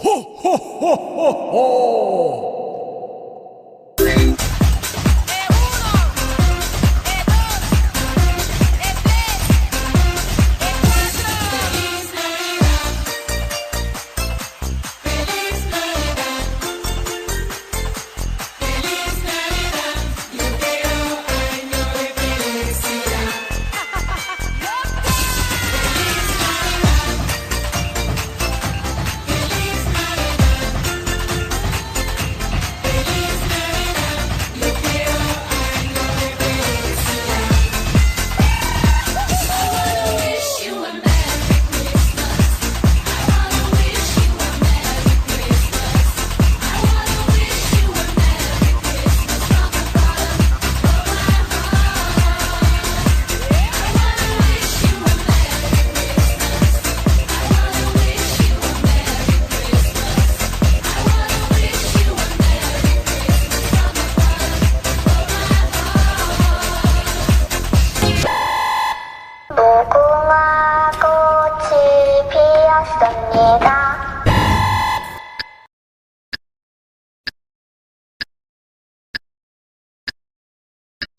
Ho, ho, ho, ho, ho!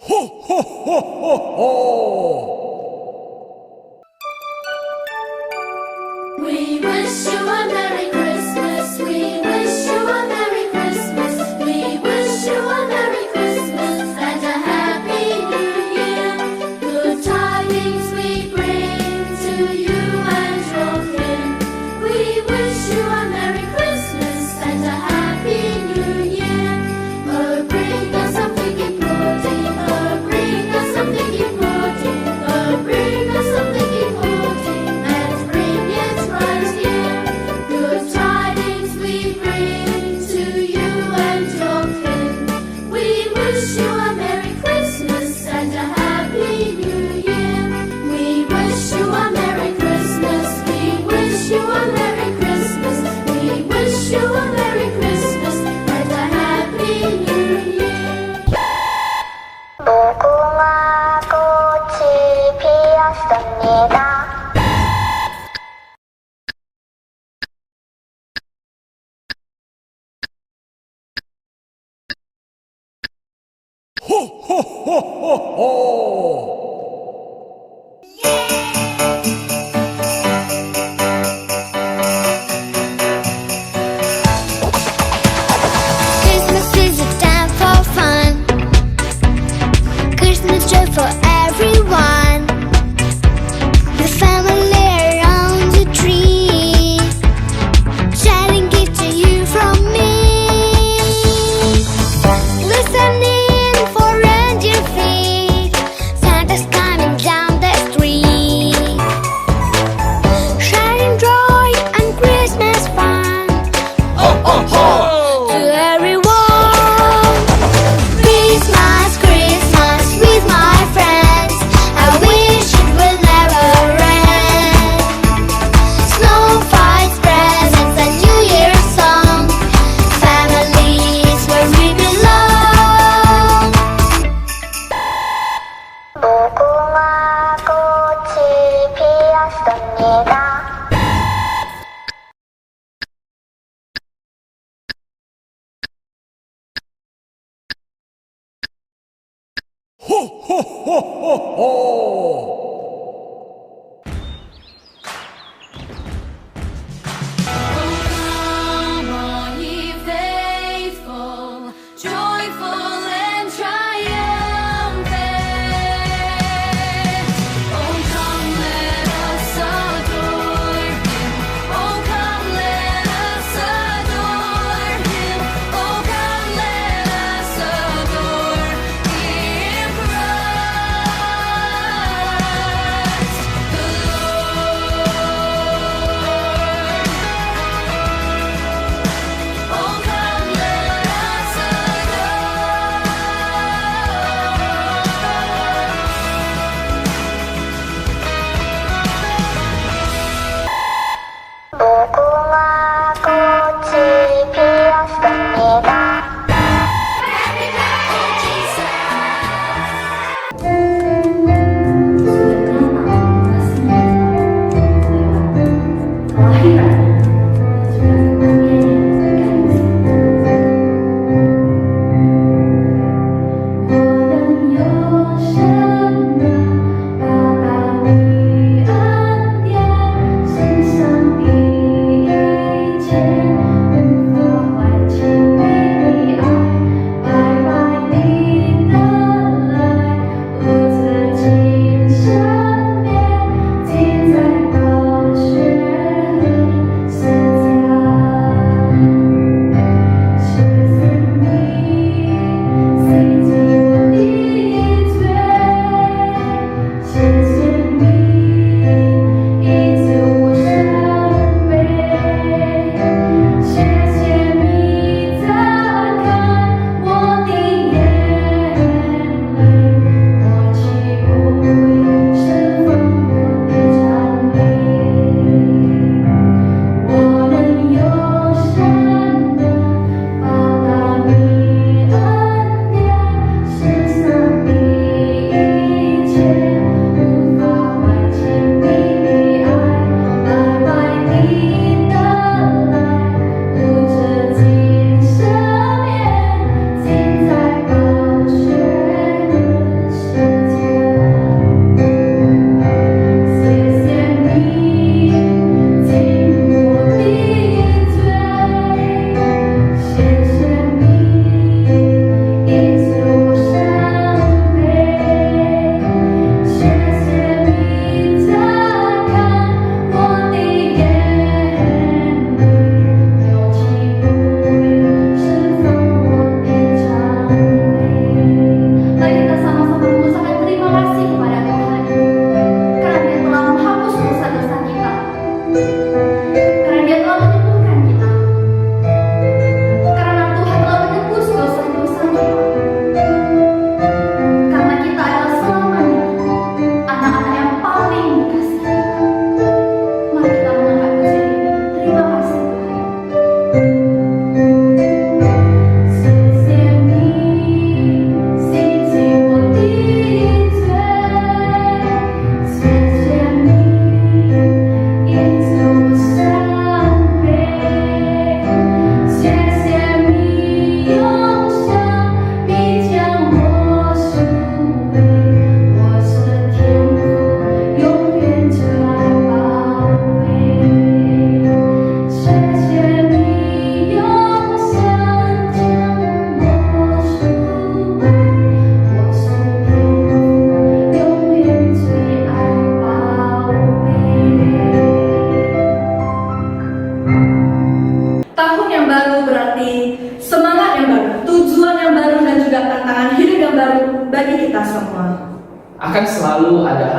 Ho, ho, ho, ho, ho! We wish you a Merry Christmas. We wish you a Merry Christmas. We wish you a Merry Christmas and a Happy New Year. Good tidings we bring to you and your kin. We wish you a Merry Christmas and a Happy New Year. Oh, bring us something important. Oh, bring us something important. Oh, bring us something important. Let's bring it right here. Good tidings we bring to you and your kin. We wish you a Merry Christmas and a Happy New Year. We wish you a Merry Christmas. We wish you a Merry Christmas. We wish you a Merry Christmas and a Happy New Year. 무궁화 꽃이 피었습니다. Ho, ho, ho, ho, ho! Christmas is a time for fun. Christmas joy for everyone. The family around the tree, sharing gifts to you from me. Listening for reindeer feet, Santa's coming down the street. Sharing joy and Christmas fun. Ho, ho, ho! To everyone, Christmas, Christmas with my friends. I wish it will never end. Snow fights, presents, and New Year's song. Families where we belong. 무궁화 꽃이 피었습니다. Ho, ho, ho, ho, ho! Come on, ye faithful, joyful and triumphant. Oh, come, let us adore Him. Oh, come, let us adore Him. Oh, come, let us adore Him Christ.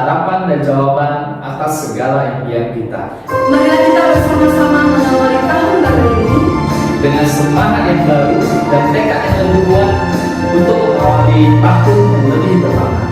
harapan dan jawaban atas segala impian kita. Marilah kita bersama-sama mengawali tahun baru ini Dengan semangat yang baru dan tekad yang lebih kuat untuk mengawali tahun yang lebih bermakna.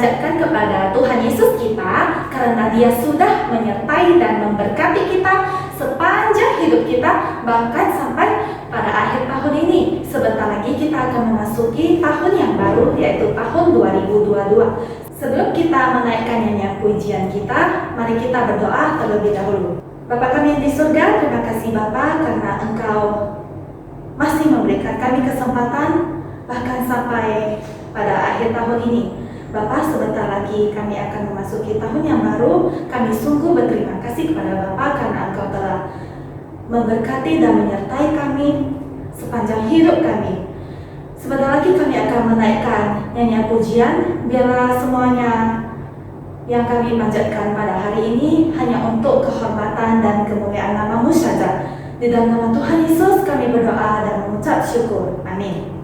panjatkan kepada Tuhan Yesus kita karena Dia sudah menyertai dan memberkati kita sepanjang hidup kita, bahkan sampai pada akhir tahun ini. Sebentar lagi kita akan memasuki tahun yang baru, yaitu tahun 2022. Sebelum kita menaikkan nyanyian pujian kita, mari kita berdoa terlebih dahulu. Bapa kami yang di surga, terima kasih Bapa karena Engkau masih memberikan kami kesempatan bahkan sampai pada akhir tahun ini. Bapa, sebentar lagi kami akan memasuki tahun yang baru. Kami sungguh berterima kasih kepada Bapa karena Engkau telah memberkati dan menyertai kami sepanjang hidup kami. Sebentar lagi kami akan menaikkan nyanyian pujian. Biarlah semuanya yang kami panjatkan pada hari ini hanya untuk kehormatan dan kemuliaan nama-Mu saja. Di dalam nama Tuhan Yesus kami berdoa dan mengucap syukur. Amin.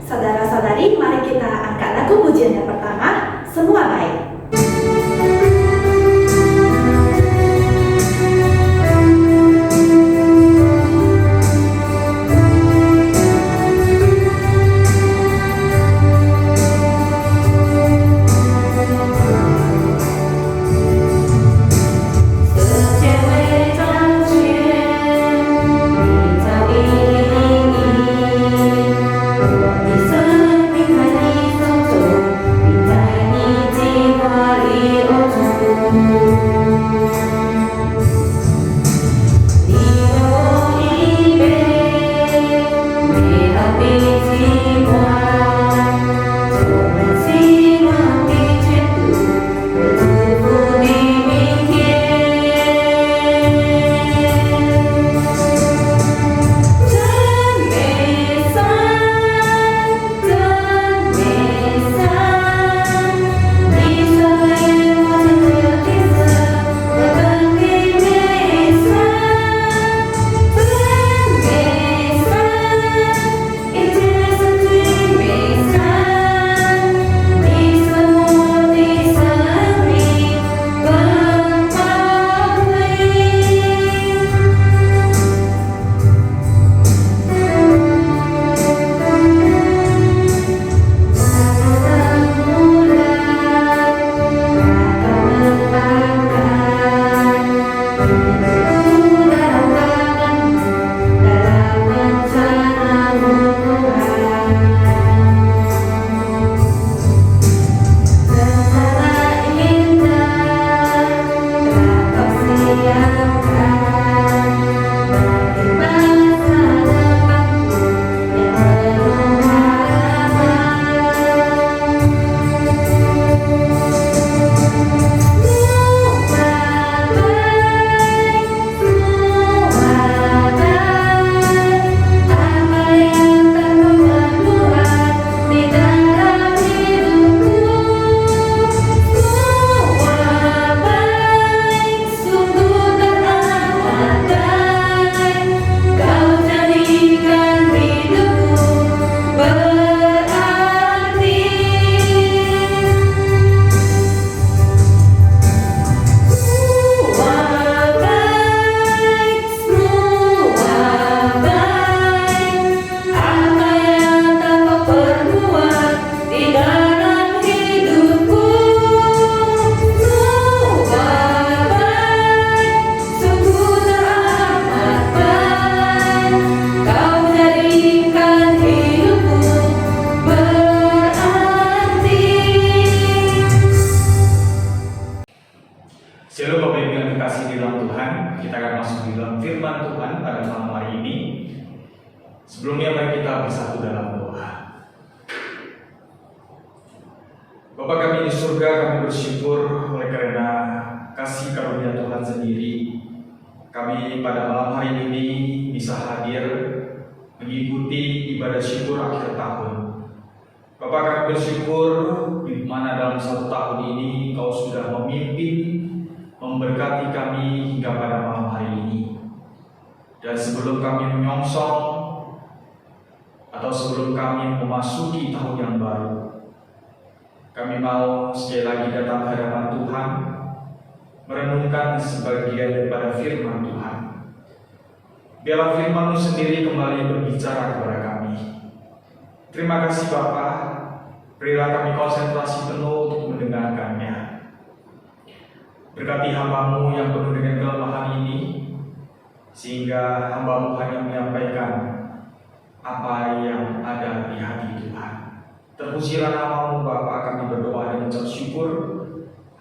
Saudara-saudari, mari kita angkat lagu pujian yang pertama, Semua Baik. Sebelumnya mari kita bersatu dalam doa. Bapa kami di surga, kami bersyukur oleh karena kasih karunia Tuhan sendiri. Kami pada malam hari ini bisa hadir mengikuti ibadah syukur akhir tahun. Bapak kami bersyukur di mana dalam satu tahun ini Kau sudah memimpin, memberkati kami hingga pada malam hari ini. Dan sebelum kami menyongsong atau sebelum kami memasuki tahun yang baru, kami mau sekali lagi datang ke hadapan Tuhan, merenungkan sebagian daripada firman Tuhan. Biarlah firman-Mu sendiri kembali berbicara kepada kami. Terima kasih Bapa, berilah kami konsentrasi penuh untuk mendengar Berkati hamba-Mu yang penuh dengan kelemahan ini, sehingga hamba-Mu hanya menyampaikan apa yang ada di hati Tuhan. Terpujilah nama-Mu Bapa, kami berdoa dan mengucap syukur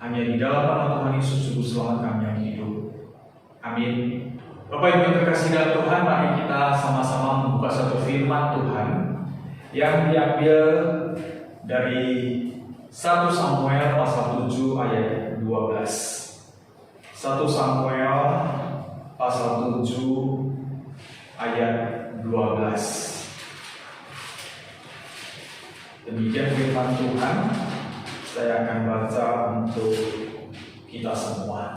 hanya di dalam nama Tuhan Yesus Juru Selamat kami yang hidup. Amin. Bapak Ibu yang terkasih dalam Tuhan, mari kita sama-sama membuka satu firman Tuhan yang diambil dari 1 Samuel pasal 7 ayat 12. 1 Samuel pasal 7 ayat 12. Demikian firman Tuhan, saya akan baca untuk kita semua.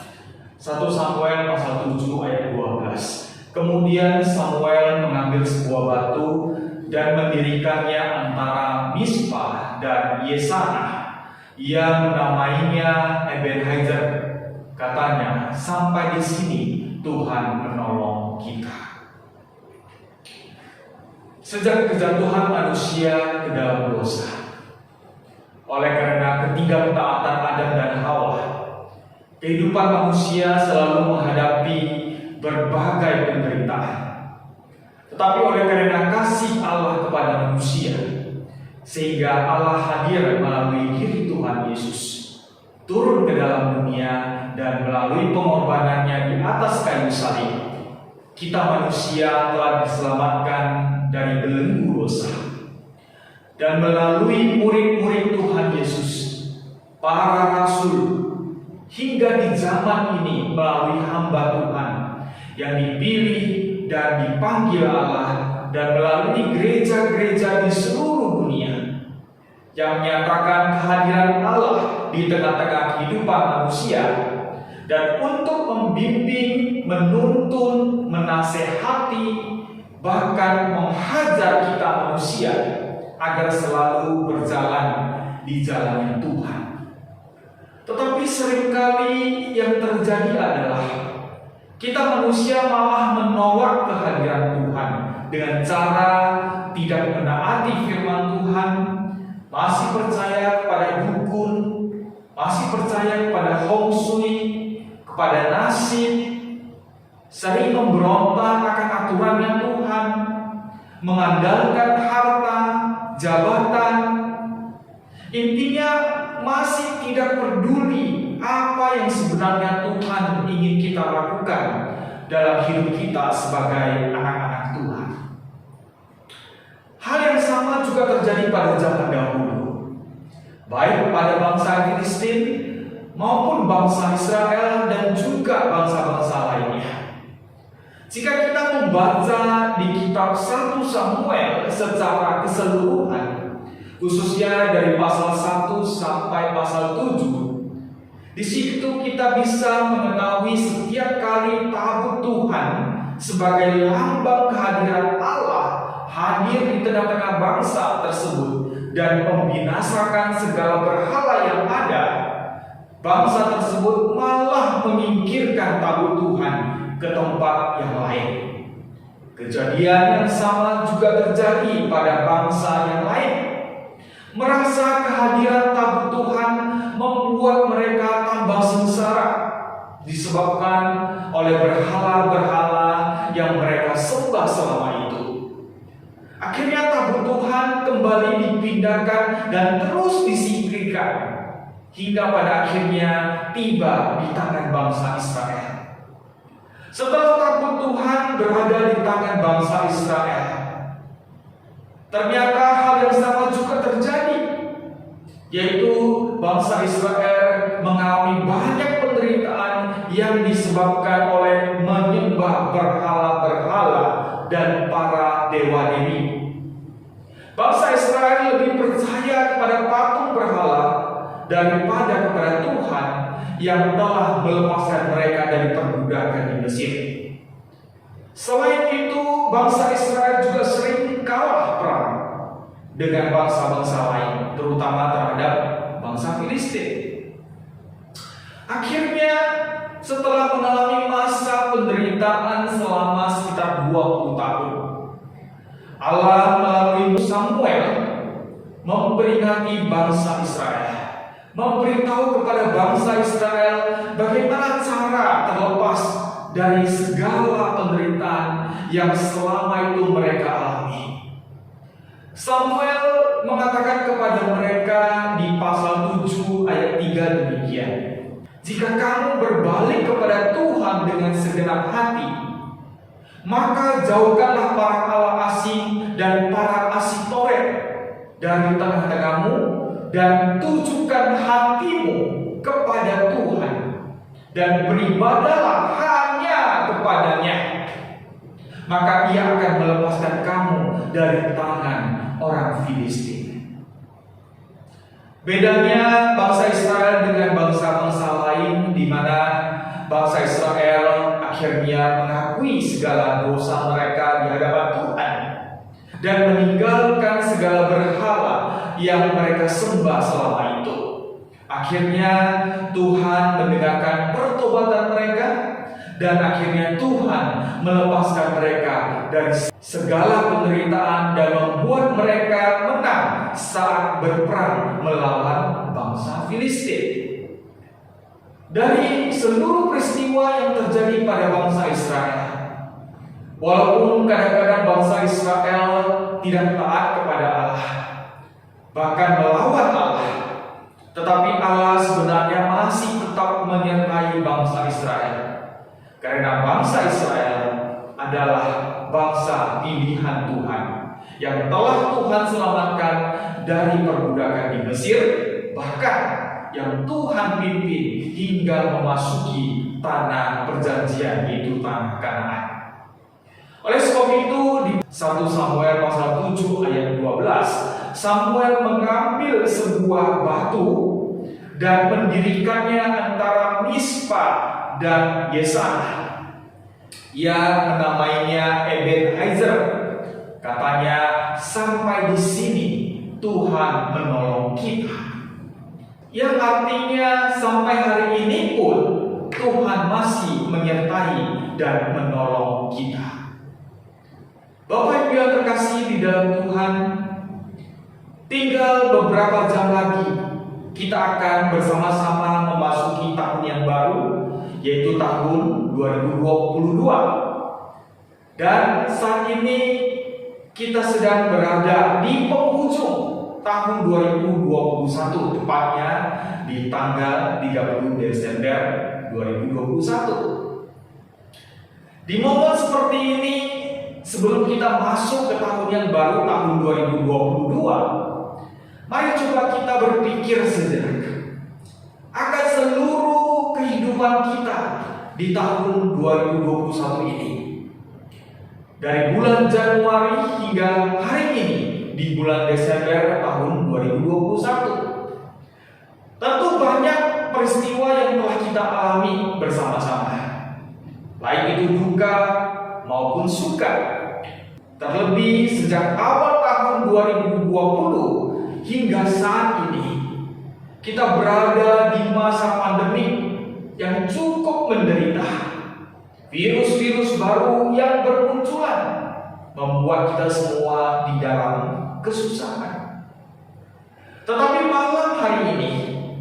1 Samuel pasal 7 ayat 12. Kemudian Samuel mengambil sebuah batu dan mendirikannya antara Mispa dan Yesanah. Ia menamainya Ebenezer. Katanya, sampai di sini Tuhan menolong kita. Sejak kejatuhan manusia ke dalam dosa, oleh karena ketidaktaatan Adam dan Hawa, kehidupan manusia selalu menghadapi berbagai penderitaan. Tetapi oleh karena kasih Allah kepada manusia, sehingga Allah hadir melalui diri Tuhan Yesus, turun ke dalam dunia dan melalui pengorbanannya di atas kayu salib, kita manusia telah diselamatkan dari belenggu dosa. Dan melalui murid-murid Tuhan Yesus, para rasul, hingga di zaman ini melalui hamba Tuhan yang dipilih dan dipanggil Allah, dan melalui gereja-gereja di seluruh dunia yang menyatakan kehadiran Allah di tengah-tengah kehidupan manusia, dan untuk membimbing, menuntun, menasehati, bahkan menghajar kita manusia agar selalu berjalan di jalan Tuhan. Tetapi seringkali yang terjadi adalah kita manusia malah menolak kehadiran Tuhan dengan cara tidak menaati firman Tuhan, masih percaya kepada dukun, masih percaya kepada Hong Shui, kepada nasib, sering memberontak akan aturannya Tuhan, mengandalkan harta, jabatan. Intinya masih tidak peduli apa yang sebenarnya Tuhan ingin kita lakukan dalam hidup kita sebagai anak-anak Tuhan. Hal yang sama juga terjadi pada zaman dahulu, baik pada bangsa Filistin maupun bangsa Israel dan juga bangsa-bangsa lainnya. Jika kita membaca di kitab 1 Samuel secara keseluruhan, khususnya dari pasal 1 sampai pasal 7, di situ kita bisa mengetahui setiap kali tabut Tuhan sebagai lambang kehadiran Allah hadir di tengah-tengah bangsa tersebut dan membinasakan segala berhala yang ada, bangsa tersebut malah menyingkirkan tabut Tuhan ke tempat yang lain. Kejadian yang sama juga terjadi pada bangsa yang lain. Merasa kehadiran tabut Tuhan membuat mereka tambah sengsara, disebabkan oleh berhala-berhala yang mereka sembah selama itu. Akhirnya tabut Tuhan kembali dipindahkan dan terus disingkirkan, hingga pada akhirnya tiba di tangan bangsa Israel. Setelah tabut Tuhan berada di tangan bangsa Israel, ternyata hal yang sama juga terjadi, yaitu bangsa Israel mengalami banyak penderitaan yang disebabkan oleh menyembah berhala-berhala dan para dewa-dewi. Bangsa Israel lebih percaya kepada patung berhala daripada kepada Tuhan yang telah melepaskan mereka dari perbudakan di Mesir. Selain itu, bangsa Israel juga sering kalah perang dengan bangsa-bangsa lain, terutama terhadap bangsa Filistin. Akhirnya, setelah mengalami masa penderitaan selama sekitar 20 tahun, Allah melalui Samuel memperingati bangsa Israel, memberitahu kepada bangsa Israel bagaimana cara terlepas dari segala penderitaan yang selama itu mereka alami. Samuel mengatakan kepada mereka di pasal 7 ayat 3 demikian, "Jika kamu berbalik kepada Tuhan dengan segenap hati, maka jauhkanlah para allah asing dan para Asitoret dari tengah-tengahmu, dan tujukan hatimu kepada Tuhan, dan beribadahlah hanya kepadanya. Maka Ia akan melepaskan kamu dari tangan orang Filistin." Bedanya bangsa Israel dengan bangsa-bangsa lain, di mana bangsa Israel akhirnya mengakui segala dosa mereka di hadapan Tuhan dan meninggalkan segala berhala yang mereka sembah selama itu. Akhirnya Tuhan mendengarkan pertobatan mereka, dan akhirnya Tuhan melepaskan mereka dari segala penderitaan dan membuat mereka menang saat berperang melawan bangsa Filistin. Dari seluruh peristiwa yang terjadi pada bangsa Israel, walaupun kadang-kadang bangsa Israel tidak taat kepada Allah, bahkan melawan Allah, tetapi Allah sebenarnya masih tetap menyertai bangsa Israel. Karena bangsa Israel adalah bangsa pilihan Tuhan yang telah Tuhan selamatkan dari perbudakan di Mesir, bahkan yang Tuhan pimpin hingga memasuki tanah perjanjian, yaitu tanah Kanaan. Oleh sebab itu di 1 Samuel pasal 7 ayat 12, Samuel mengambil sebuah batu dan mendirikannya antara Mispa dan Yesanah. Ia menamainya Ebenezer. Katanya, "Sampai di sini Tuhan menolong kita." Yang artinya sampai hari ini pun Tuhan masih menyertai dan menolong kita. Bapak Ibu yang terkasih di dalam Tuhan, tinggal beberapa jam lagi kita akan bersama-sama memasuki tahun yang baru, yaitu tahun 2022. Dan saat ini kita sedang berada di penghujung tahun 2021, tepatnya di tanggal 30 Desember 2021. Di momen seperti ini, sebelum kita masuk ke tahun yang baru, tahun 2022, mari coba kita berpikir sejenak akan seluruh kehidupan kita di tahun 2021 ini. Dari bulan Januari hingga hari ini di bulan Desember tahun 2021. Tentu banyak peristiwa yang telah kita alami bersama-sama, baik itu duka maupun suka. Terlebih sejak awal tahun 2020 hingga saat ini, kita berada di masa pandemi yang cukup menderita. Virus-virus baru yang bermunculan membuat kita semua di dalam kesusahan. Tetapi malam hari ini,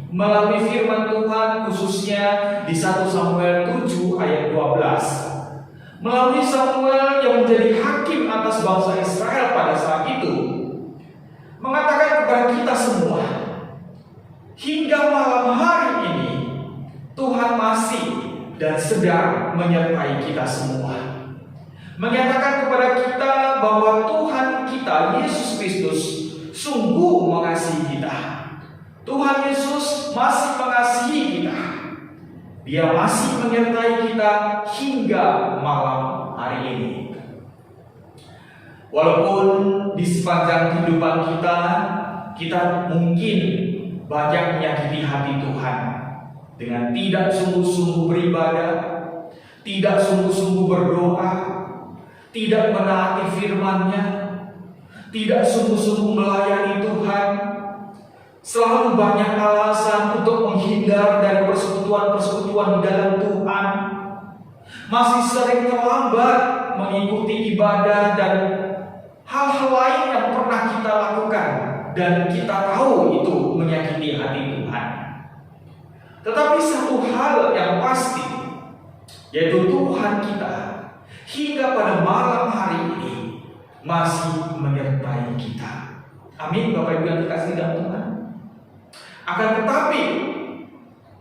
melalui firman Tuhan khususnya di 1 Samuel 7 ayat 12, melalui Samuel yang menjadi hakim atas bangsa Israel pada saat itu, mengatakan kepada kita semua, hingga malam hari ini Tuhan masih dan sedang menyertai kita semua. Menyatakan kepada kita bahwa Tuhan kita, Yesus Kristus, sungguh mengasihi kita. Tuhan Yesus masih mengasihi kita. Dia masih menyertai kita hingga malam hari ini. Walaupun di sepanjang kehidupan kita mungkin banyak menyakiti hati Tuhan dengan tidak sungguh-sungguh beribadah, tidak sungguh-sungguh berdoa, tidak menaati firman-Nya, tidak sungguh-sungguh melayani Tuhan, selalu banyak alasan untuk menghindar dari persekutuan-persekutuan di dalam Tuhan, masih sering terlambat mengikuti ibadah dan hal-hal lain yang pernah kita lakukan dan kita tahu itu menyakiti hati Tuhan. Tetapi satu hal yang pasti, yaitu Tuhan kita hingga pada malam hari ini masih menyertai kita. Amin, Bapak Ibu yang terkasih dalam Tuhan. Akan tetapi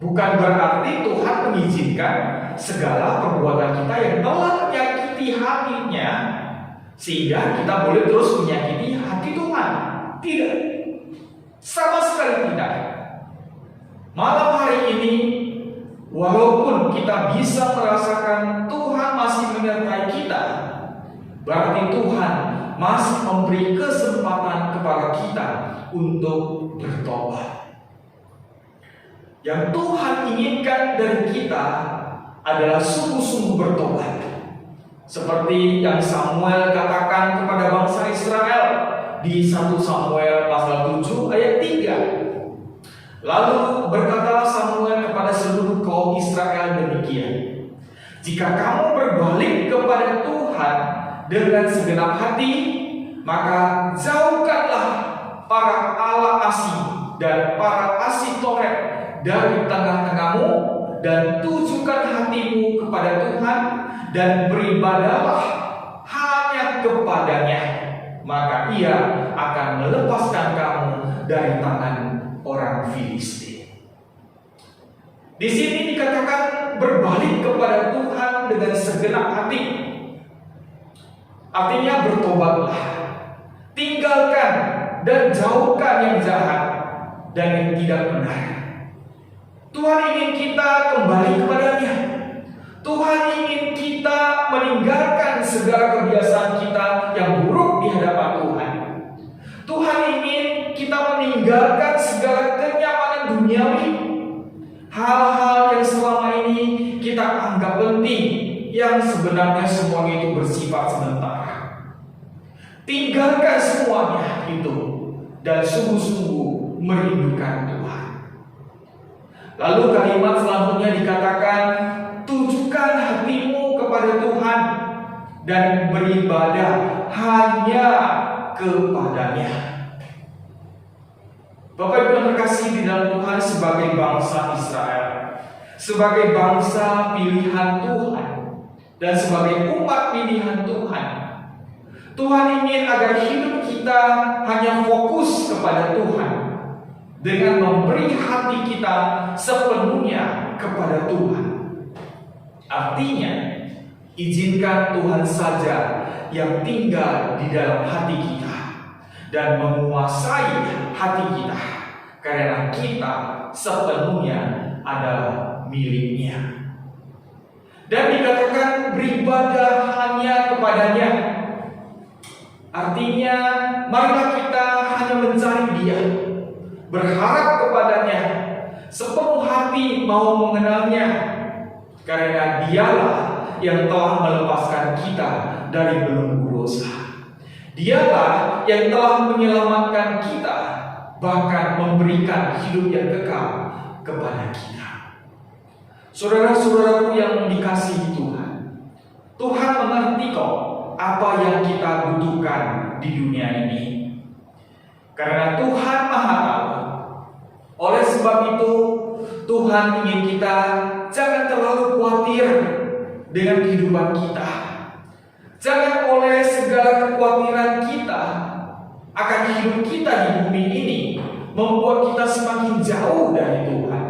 bukan berarti Tuhan mengizinkan segala perbuatan kita yang telah menyakiti hatinya sehingga kita boleh terus menyakiti hati Tuhan. Tidak, sama sekali tidak. Malam hari ini, walaupun kita bisa merasakan Tuhan masih menyertai kita, berarti Tuhan masih memberi kesempatan kepada kita untuk bertobat. Yang Tuhan inginkan dari kita adalah sungguh-sungguh bertobat. Seperti yang Samuel katakan kepada bangsa Israel di 1 Samuel pasal 7 ayat 3. Lalu berkatalah Samuel kepada seluruh kaum Israel demikian: jika kamu berbalik kepada Tuhan dengan segenap hati, maka jauhkanlah para Allah Asih dan para Asitoret dari tengah-tengahmu, dan tujukan hatimu kepada Tuhan, dan beribadahlah hanya kepadanya, maka Ia akan melepaskan kamu dari tangan orang Filistin. Di sini dikatakan berbalik kepada Tuhan dengan segenap hati. Artinya bertobatlah, tinggalkan dan jauhkan yang jahat dan yang tidak benar. Tuhan ingin kita kembali kepadanya. Tuhan ingin kita meninggalkan segala kebiasaan kita yang buruk di hadapan Tuhan. Tuhan ingin kita meninggalkan segala kenyamanan duniawi, hal-hal yang selama ini kita anggap penting, yang sebenarnya semuanya itu bersifat sementara. Tinggalkan semuanya itu dan sungguh-sungguh merindukan Tuhan. Lalu kalimat selanjutnya dikatakan, tujukan hatimu kepada Tuhan dan beribadah hanya kepadanya. Bapak Ibu yang terkasih di dalam Tuhan, sebagai bangsa Israel, sebagai bangsa pilihan Tuhan, dan sebagai umat pilihan Tuhan, Tuhan ingin agar hidup kita hanya fokus kepada Tuhan, dengan memberi hati kita sepenuhnya kepada Tuhan. Artinya, izinkan Tuhan saja yang tinggal di dalam hati kita dan menguasai hati kita, karena kita sepenuhnya adalah miliknya. Dan dikatakan beribadah hanya kepadanya. Artinya, marilah kita hanya mencari Dia, berharap kepadanya, sepenuh hati mau mengenalnya, karena Dialah yang telah melepaskan kita dari belenggu dosa. Dialah yang telah menyelamatkan kita, bahkan memberikan hidup yang kekal kepada kita. Saudara-saudaraku yang dikasihi Tuhan, Tuhan mengerti kok apa yang kita butuhkan di dunia ini, karena Tuhan Maha Tahu. Oleh sebab itu, Tuhan ingin kita jangan terlalu khawatir dengan kehidupan kita. Jangan oleh segala kekhawatiran kita akan hidup kita di bumi ini membuat kita semakin jauh dari Tuhan.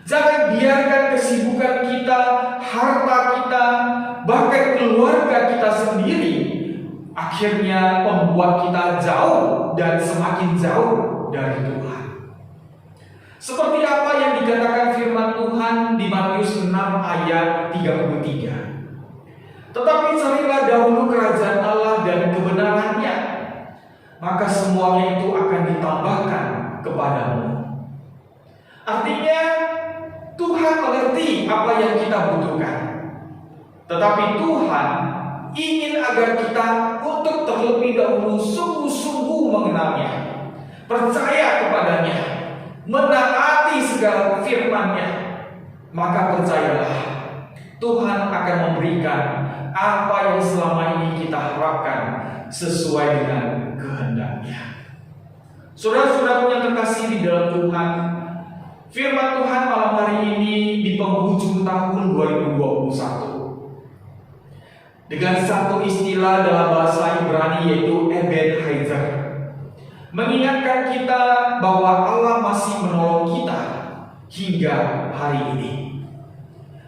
Jangan biarkan kesibukan kita, harta kita, bahkan keluarga kita sendiri akhirnya membuat kita jauh dan semakin jauh dari Tuhan. Seperti apa yang dikatakan firman Tuhan di Matius 6 ayat 33. Tetapi carilah dahulu kerajaan Allah dan kebenarannya, maka semuanya itu akan ditambahkan kepadamu. Artinya, Tuhan mengerti apa yang kita butuhkan, tetapi Tuhan ingin agar kita untuk terlebih dahulu sungguh-sungguh mengenalnya, percaya kepadanya, menaati segala firman-Nya. Maka percayalah, Tuhan akan memberikan apa yang selama ini kita harapkan sesuai dengan kehendak-Nya. Saudara-saudaraku yang terkasih di dalam Tuhan, Firman Tuhan malam hari ini di penghujung tahun 2021 dengan satu istilah dalam bahasa Ibrani yaitu Ebenezer, mengingatkan kita bahwa Allah masih menolong kita hingga hari ini.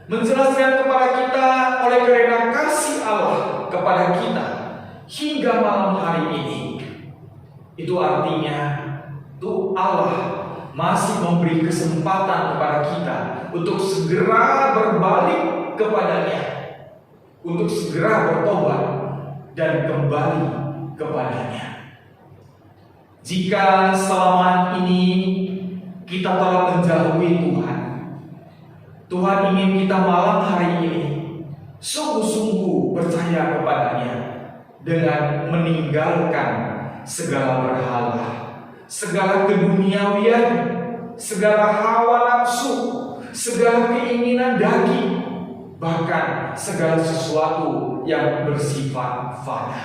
Menjelaskan kepada kita oleh karena kasih Allah kepada kita hingga malam hari ini. Itu artinya tuh Allah masih memberi kesempatan kepada kita untuk segera berbalik kepadanya, untuk segera bertobat dan kembali kepadanya. Jika selama ini kita telah menjauhi Tuhan, Tuhan ingin kita malam hari ini sungguh-sungguh percaya kepadanya dengan meninggalkan segala berhala, segala keduniawian, segala hawa nafsu, segala keinginan daging, bahkan segala sesuatu yang bersifat fana.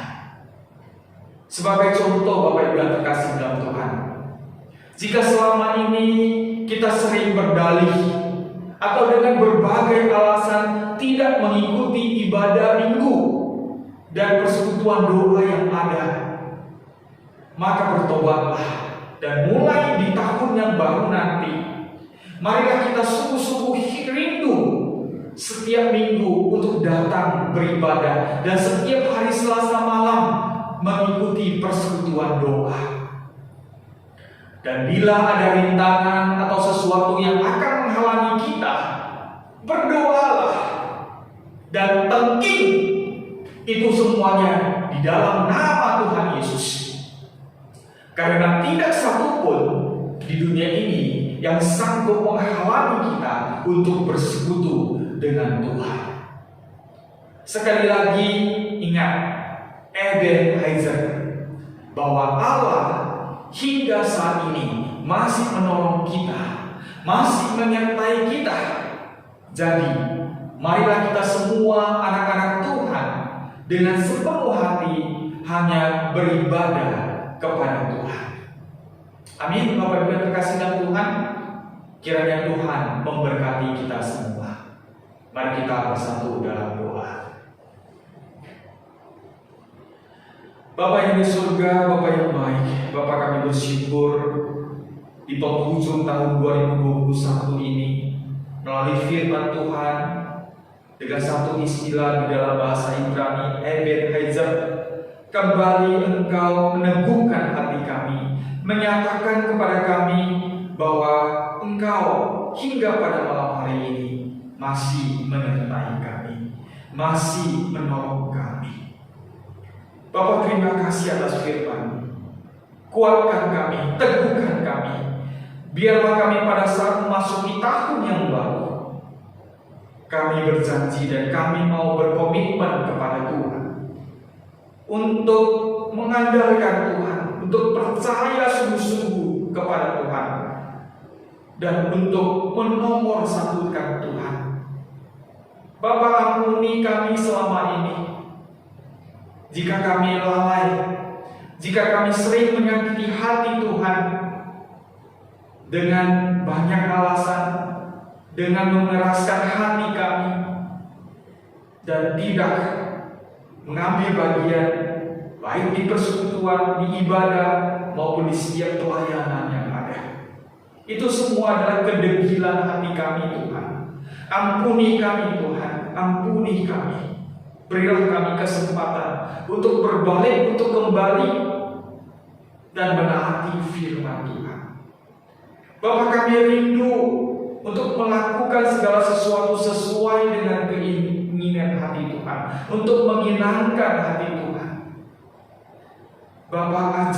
Sebagai contoh Bapak Ibu yang terkasih dalam Tuhan, jika selama ini kita sering berdalih atau dengan berbagai alasan tidak mengikuti ibadah minggu dan persekutuan doa yang ada, maka bertobatlah. Dan mulai di tahun yang baru nanti, marilah kita sungguh-sungguh rindu setiap minggu untuk datang beribadah dan setiap hari Selasa malam mengikuti persekutuan doa. Dan bila ada rintangan atau sesuatu yang akan menghalangi kita, berdoalah dan tengking itu semuanya di dalam nama Tuhan Yesus. Karena tidak satupun di dunia ini yang sanggup menghalangi kita untuk bersekutu dengan Tuhan. Sekali lagi ingat Ebenezer, bahwa Allah hingga saat ini masih menolong kita, masih menyertai kita. Jadi marilah kita semua anak-anak Tuhan dengan sepenuh hati hanya beribadah kepada Tuhan. Amin. Bapak Ibu yang terkasih dalam Tuhan, kiranya Tuhan memberkati kita semua. Mari kita bersatu dalam doa. Bapa yang di surga, Bapa yang baik, Bapa kami bersyukur di penghujung tahun 2021 ini melalui firman Tuhan dengan satu istilah di dalam bahasa Ibrani Ebenezer. Kembali Engkau meneguhkan hati kami, menyatakan kepada kami bahwa Engkau hingga pada malam hari ini masih menyertai kami, masih menolong kami. Bapa, terima kasih atas firman. Kuatkan kami, teguhkan kami. Biarlah kami pada saat memasuki tahun yang baru, kami berjanji dan kami mau berkomitmen kepada Tuhan untuk mengandalkan Tuhan, untuk percaya sungguh-sungguh kepada Tuhan, dan untuk menomor satukan Tuhan. Bapa, ampuni kami selama ini jika kami lalai, jika kami sering menyakiti hati Tuhan dengan banyak alasan, dengan mengeraskan hati kami, dan tidak mengambil bagian baik di persekutuan, di ibadah maupun di setiap pelayanan yang ada. Itu semua adalah kedegilan hati kami Tuhan. Ampuni kami Tuhan, ampuni kami. Berilah kami kesempatan untuk berbalik, untuk kembali dan menaati firman Tuhan. Bapa, kami rindu untuk melakukan segala sesuatu sesuai dengan keinginan hati Tuhan, untuk menyenangkan hati Tuhan. Bapa,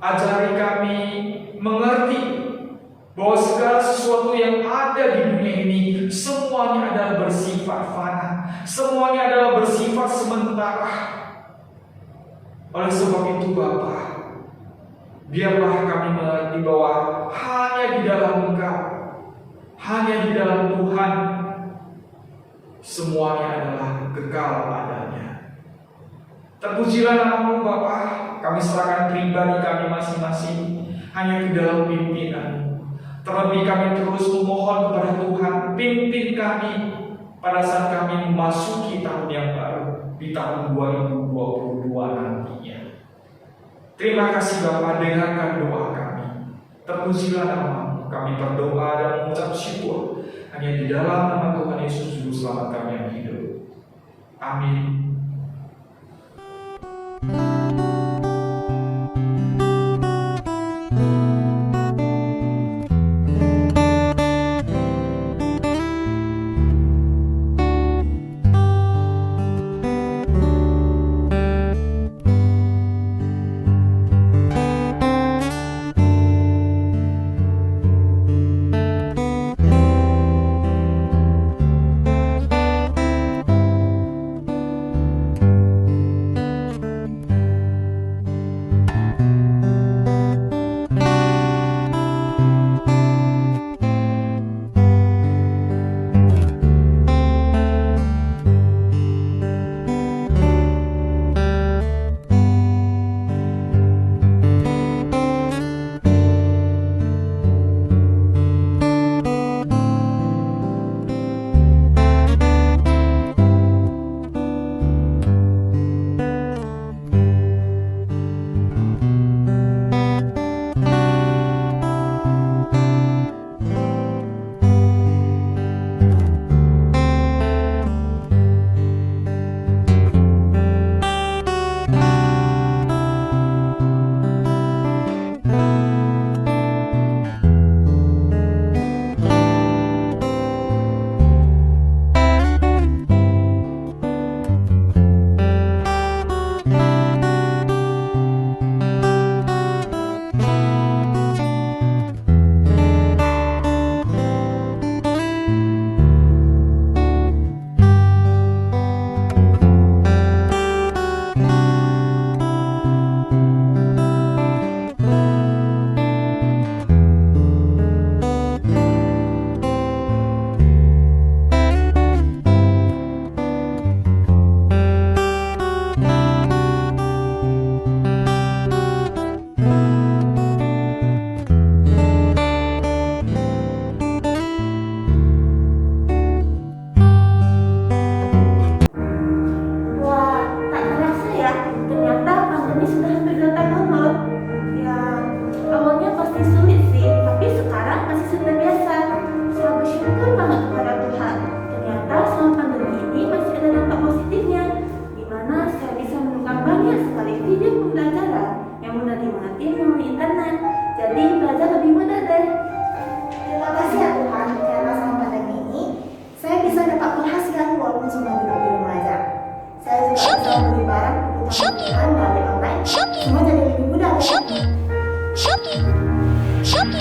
ajari kami mengerti bahwa segala sesuatu yang ada di dunia ini semuanya adalah bersifat fana, semuanya adalah bersifat sementara. Oleh sebab itu Bapa, biarlah kami mengerti bahwa hanya di dalam Engkau, hanya di dalam Tuhan, semuanya adalah kekal adanya. Terpujilah nama-Mu Bapa. Kami serahkan pribadi kami masing-masing hanya di dalam pimpinan-Mu. Terlebih kami terus memohon kepada Tuhan, pimpin kami pada saat kami memasuki tahun yang baru di tahun 2022 nantinya. Terima kasih Bapa, dengarkan doa kami. Terpujilah nama-Mu, kami berdoa dan mengucap syukur hanya di dalam nama Tuhan Yesus Juru Selamat kami yang hidup. Amin.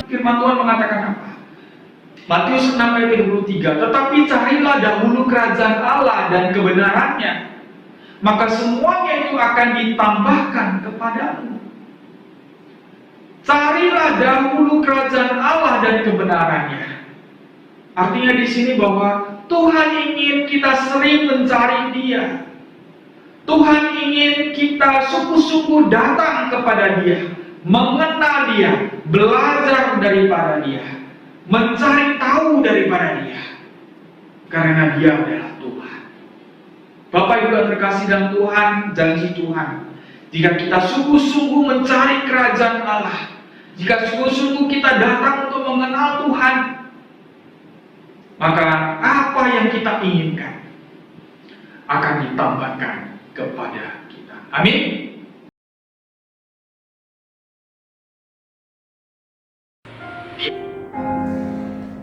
Firman Tuhan mengatakan apa? Matius 6 ayat 23, tetapi carilah dahulu kerajaan Allah dan kebenarannya, maka semuanya itu akan ditambahkan kepadamu. Carilah dahulu kerajaan Allah dan kebenarannya. Artinya di sini bahwa Tuhan ingin kita sering mencari Dia. Tuhan ingin kita sungguh-sungguh datang kepada Dia, mengenal Dia, belajar daripada Dia, mencari tahu daripada Dia, karena Dia adalah Tuhan. Bapak Ibu yang terkasih dalam Tuhan, janji Tuhan, jika kita sungguh-sungguh mencari kerajaan Allah, jika sungguh-sungguh kita datang untuk mengenal Tuhan, maka apa yang kita inginkan akan ditambahkan kepada kita. Amin.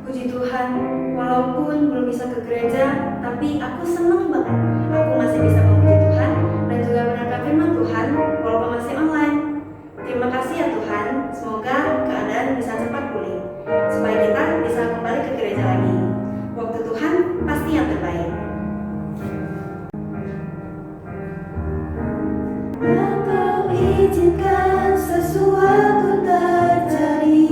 Puji Tuhan, walaupun belum bisa ke gereja, tapi aku senang banget. Aku masih bisa memuji Tuhan dan juga mendengar firman Tuhan walaupun masih online. Terima kasih ya Tuhan, semoga keadaan bisa cepat pulih, supaya kita bisa kembali ke gereja lagi. Waktu Tuhan pasti yang terbaik. Engkau izinkan sesuatu terjadi.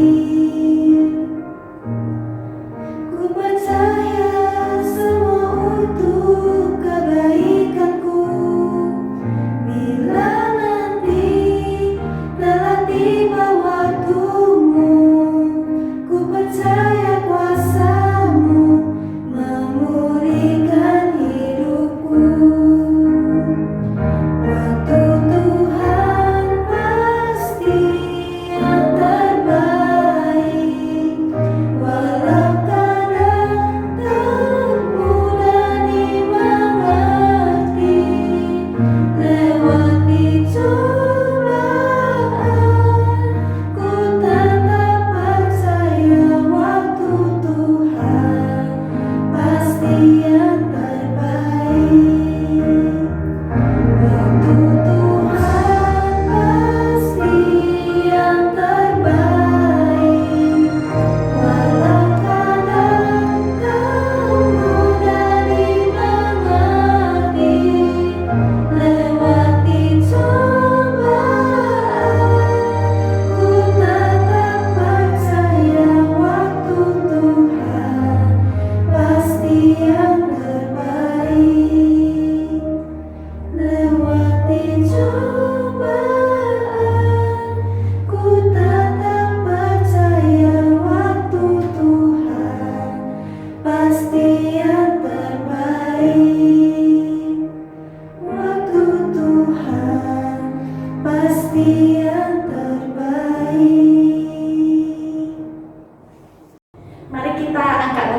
Ku percaya semua untuk kebaikanku. Bila nanti telah tiba waktumu, ku percaya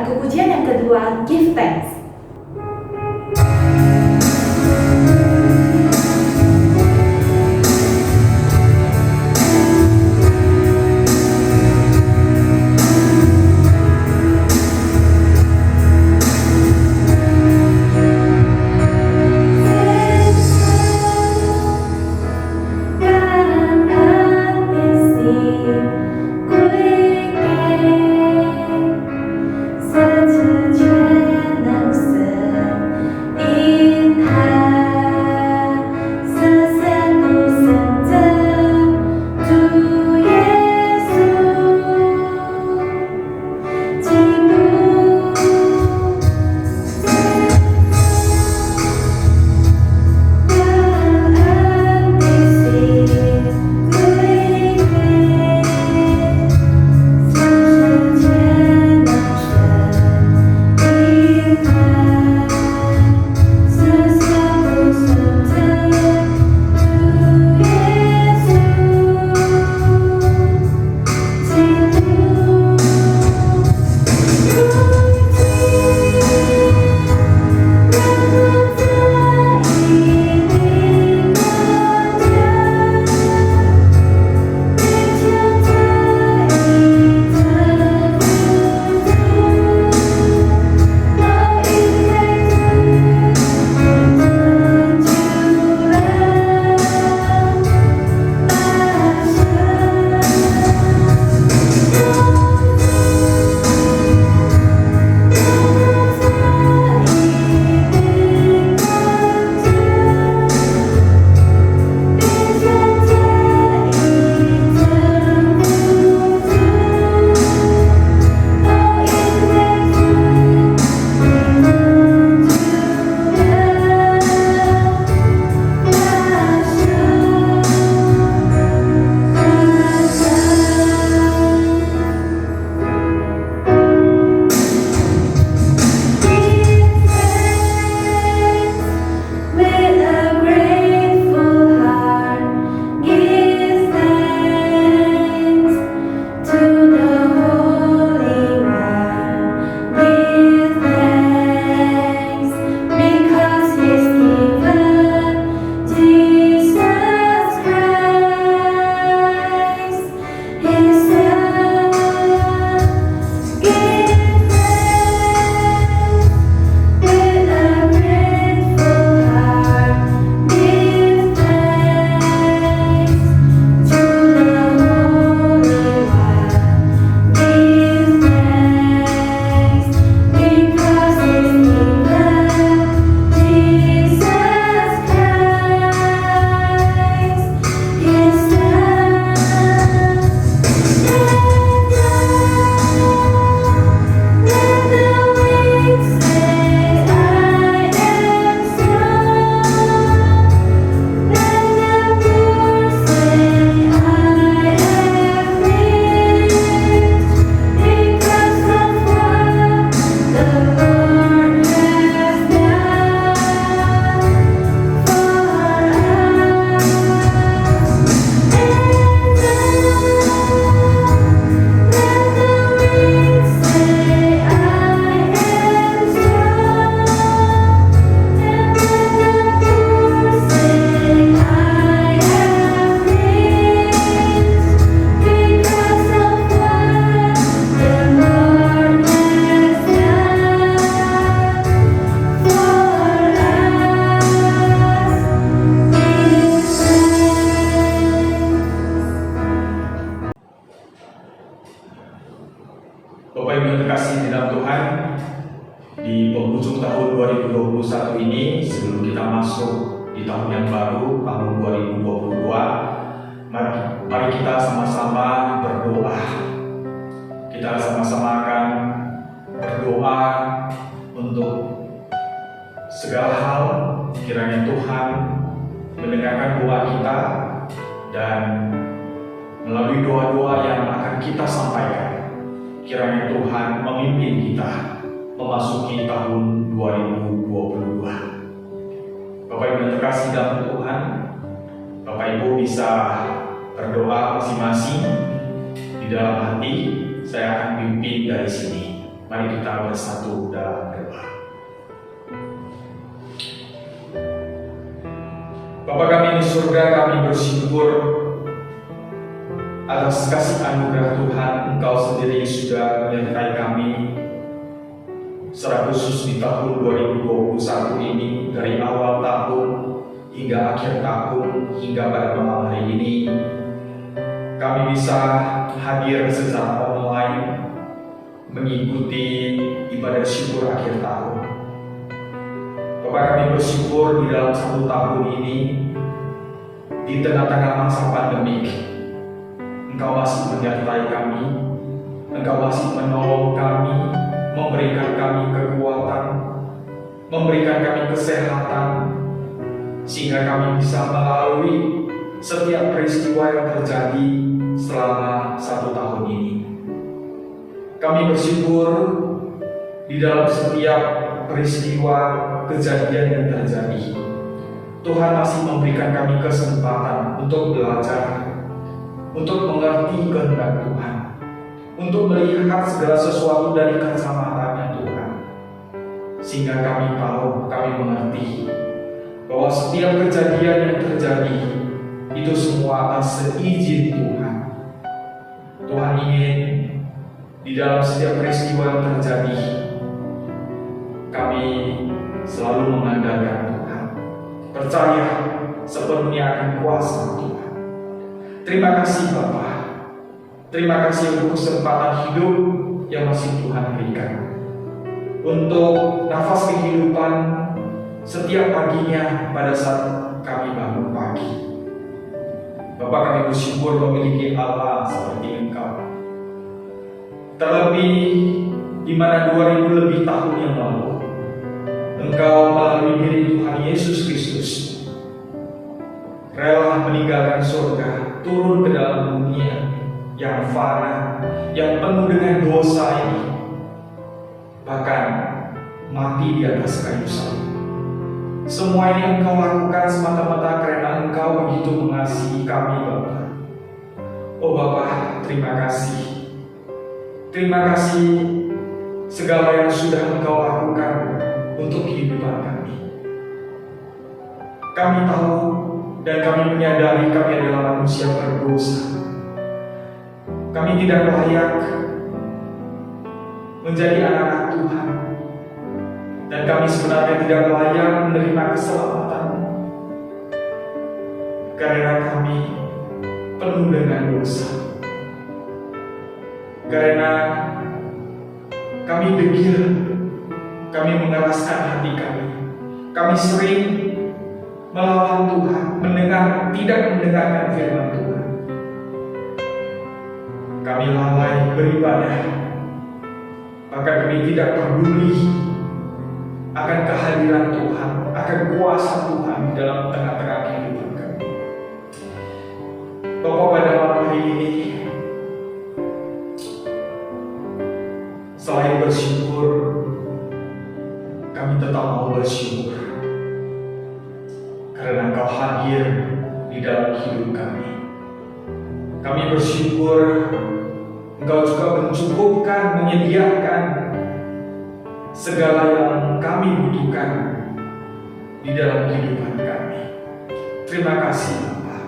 lagu pujian yang kedua, Give Thanks. Bapak Ibu yang terkasih di dalam Tuhan, di penghujung tahun 2021 ini, sebelum kita masuk di tahun yang baru, tahun 2022, mari kita sama-sama berdoa. Kita sama-sama akan berdoa untuk segala hal, kiranya Tuhan mendengarkan doa kita, dan melalui doa-doa yang akan kita sampaikan, kiranya Tuhan memimpin kita memasuki tahun 2022. Bapak Ibu yang terkasih dalam Tuhan, Bapak Ibu bisa berdoa masing-masing di dalam hati. Saya akan pimpin dari sini. Mari kita bersatu dalam doa. Bapa kami di surga, kami bersyukur atas kasih anugerah Tuhan. Engkau sendiri sudah menyertai kami secara khusus di tahun 2021 ini, dari awal tahun hingga akhir tahun, hingga pada malam hari ini kami bisa hadir secara online mengikuti ibadah syukur akhir tahun. Bapak, kami bersyukur di dalam 1 tahun ini, di tengah-tengah masa pandemik, Engkau masih menyertai kami, Engkau masih menolong kami, memberikan kami kekuatan, memberikan kami kesehatan, sehingga kami bisa melalui setiap peristiwa yang terjadi selama 1 tahun ini. Kami bersyukur di dalam setiap peristiwa kejadian yang terjadi, Tuhan masih memberikan kami kesempatan untuk belajar, untuk mengerti kehendak Tuhan, untuk melihat segala sesuatu dari kacamatanya Tuhan, sehingga kami tahu, kami mengerti bahwa setiap kejadian yang terjadi itu semua atas seizin Tuhan. Tuhan ingin di dalam setiap peristiwa yang terjadi, kami selalu mengandalkan Tuhan, percaya sepenuhnya akan kuasa Tuhan. Terima kasih Bapa, terima kasih untuk kesempatan hidup yang masih Tuhan berikan, untuk nafas kehidupan setiap paginya pada saat kami bangun pagi. Bapak, kami bersyukur memiliki Allah seperti Engkau. Terlebih di mana 2000 lebih tahun yang lalu, Engkau melalui diri Tuhan Yesus Kristus rela meninggalkan surga, turun ke dalam dunia yang fana, yang penuh dengan dosa ini, bahkan mati di atas kayu salib. Semua ini Engkau lakukan semata-mata karena Engkau begitu mengasihi kami, Bapa. Oh Bapa, terima kasih. Terima kasih segala yang sudah Engkau lakukan untuk kehidupan kami. Kami tahu dan kami menyadari kami adalah manusia berdosa. Kami tidak layak menjadi anak-anak Tuhan, dan kami sebenarnya tidak layak menerima keselamatan karena kami penuh dengan dosa, karena kami degil, kami mengeraskan hati kami sering melawan Tuhan, tidak mendengarkan firman Tuhan. Kami lalai beribadah, bahkan kami tidak peduli akan kehadiran Tuhan, akan kuasa Tuhan dalam tengah-tengah kehidupan kami. Bapak, pada malam hari ini, selain bersyukur, kami tetap mau bersyukur karena Engkau hadir di dalam hidup kami. Kami bersyukur Engkau juga mencukupkan, menyediakan segala yang kami butuhkan di dalam kehidupan kami. Terima kasih Bapak.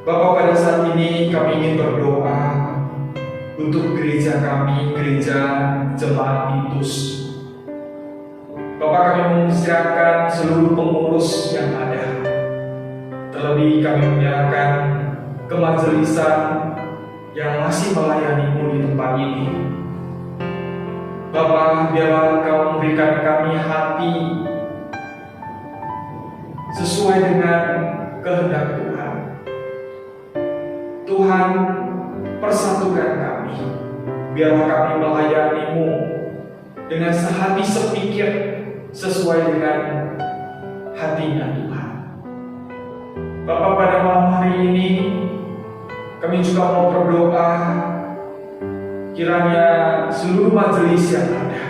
Bapak, pada saat ini kami ingin berdoa untuk gereja kami, gereja Jemaat Titus. Bapak, kami mengisyaratkan seluruh pengurus yang ada. Terlebih kami menyerahkan kemajelisan yang masih melayani-Mu di tempat ini. Bapak, biarlah Engkau memberikan kami hati sesuai dengan kehendak Tuhan. Tuhan, persatukan kami. Biarlah kami melayani-Mu dengan sehati sepikir, sesuai dengan hatinya Tuhan. Bapak, pada malam hari ini kami juga mau berdoa kiranya seluruh majelis yang ada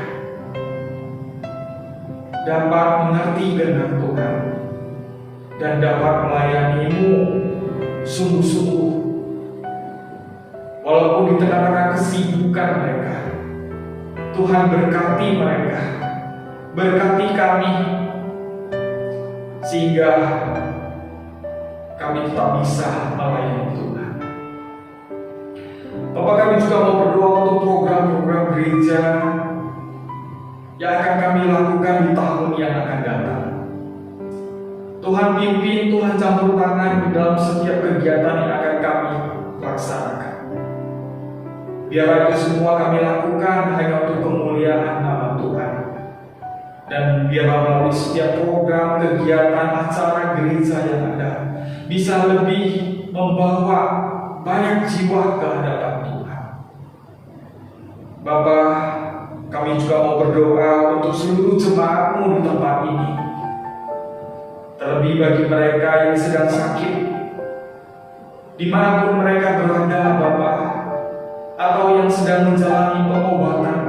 dapat mengerti kehendak Tuhan dan dapat melayani-Mu sungguh-sungguh, walaupun di tengah-tengah kesibukan mereka, Tuhan berkati mereka, berkati kami, sehingga kami tetap bisa melayani Tuhan. Bapak, kami juga mau berdoa untuk program-program gereja yang akan kami lakukan di tahun yang akan datang. Tuhan pimpin, Tuhan campur tangan di dalam setiap kegiatan yang akan kami laksanakan. Biar itu semua kami lakukan hanya untuk kemuliaan nama Tuhan. Dan biarlah melalui setiap program, kegiatan, acara gereja yang ada bisa lebih membawa banyak jiwa ke hadapan Tuhan. Bapak, kami juga mau berdoa untuk seluruh jemaat-Mu di tempat ini. Terlebih bagi mereka yang sedang sakit, dimanapun mereka berada, Bapak, atau yang sedang menjalani pengobatan.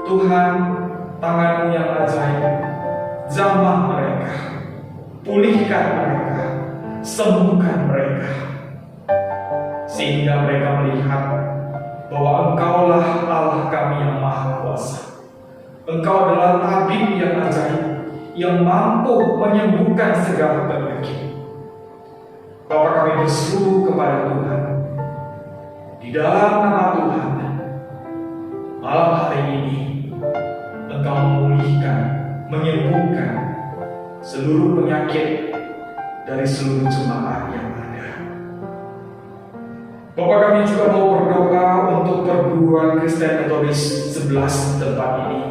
Tuhan, tangan-Mu yang ajaib, jamah mereka, pulihkan mereka, sembuhkan mereka, sehingga mereka melihat bahwa Engkaulah Allah kami yang Maha Kuasa. Engkau adalah tabib yang ajaib, yang mampu menyembuhkan segala penyakit. Bapak, kami berseru kepada Tuhan, di dalam nama Tuhan, malam hari ini Engkau memulihkan, menyembuhkan seluruh penyakit dari seluruh jemaat yang ada. Bapak, kami juga mau berdoa untuk perguruan Kristen Metodis 11 tempat ini.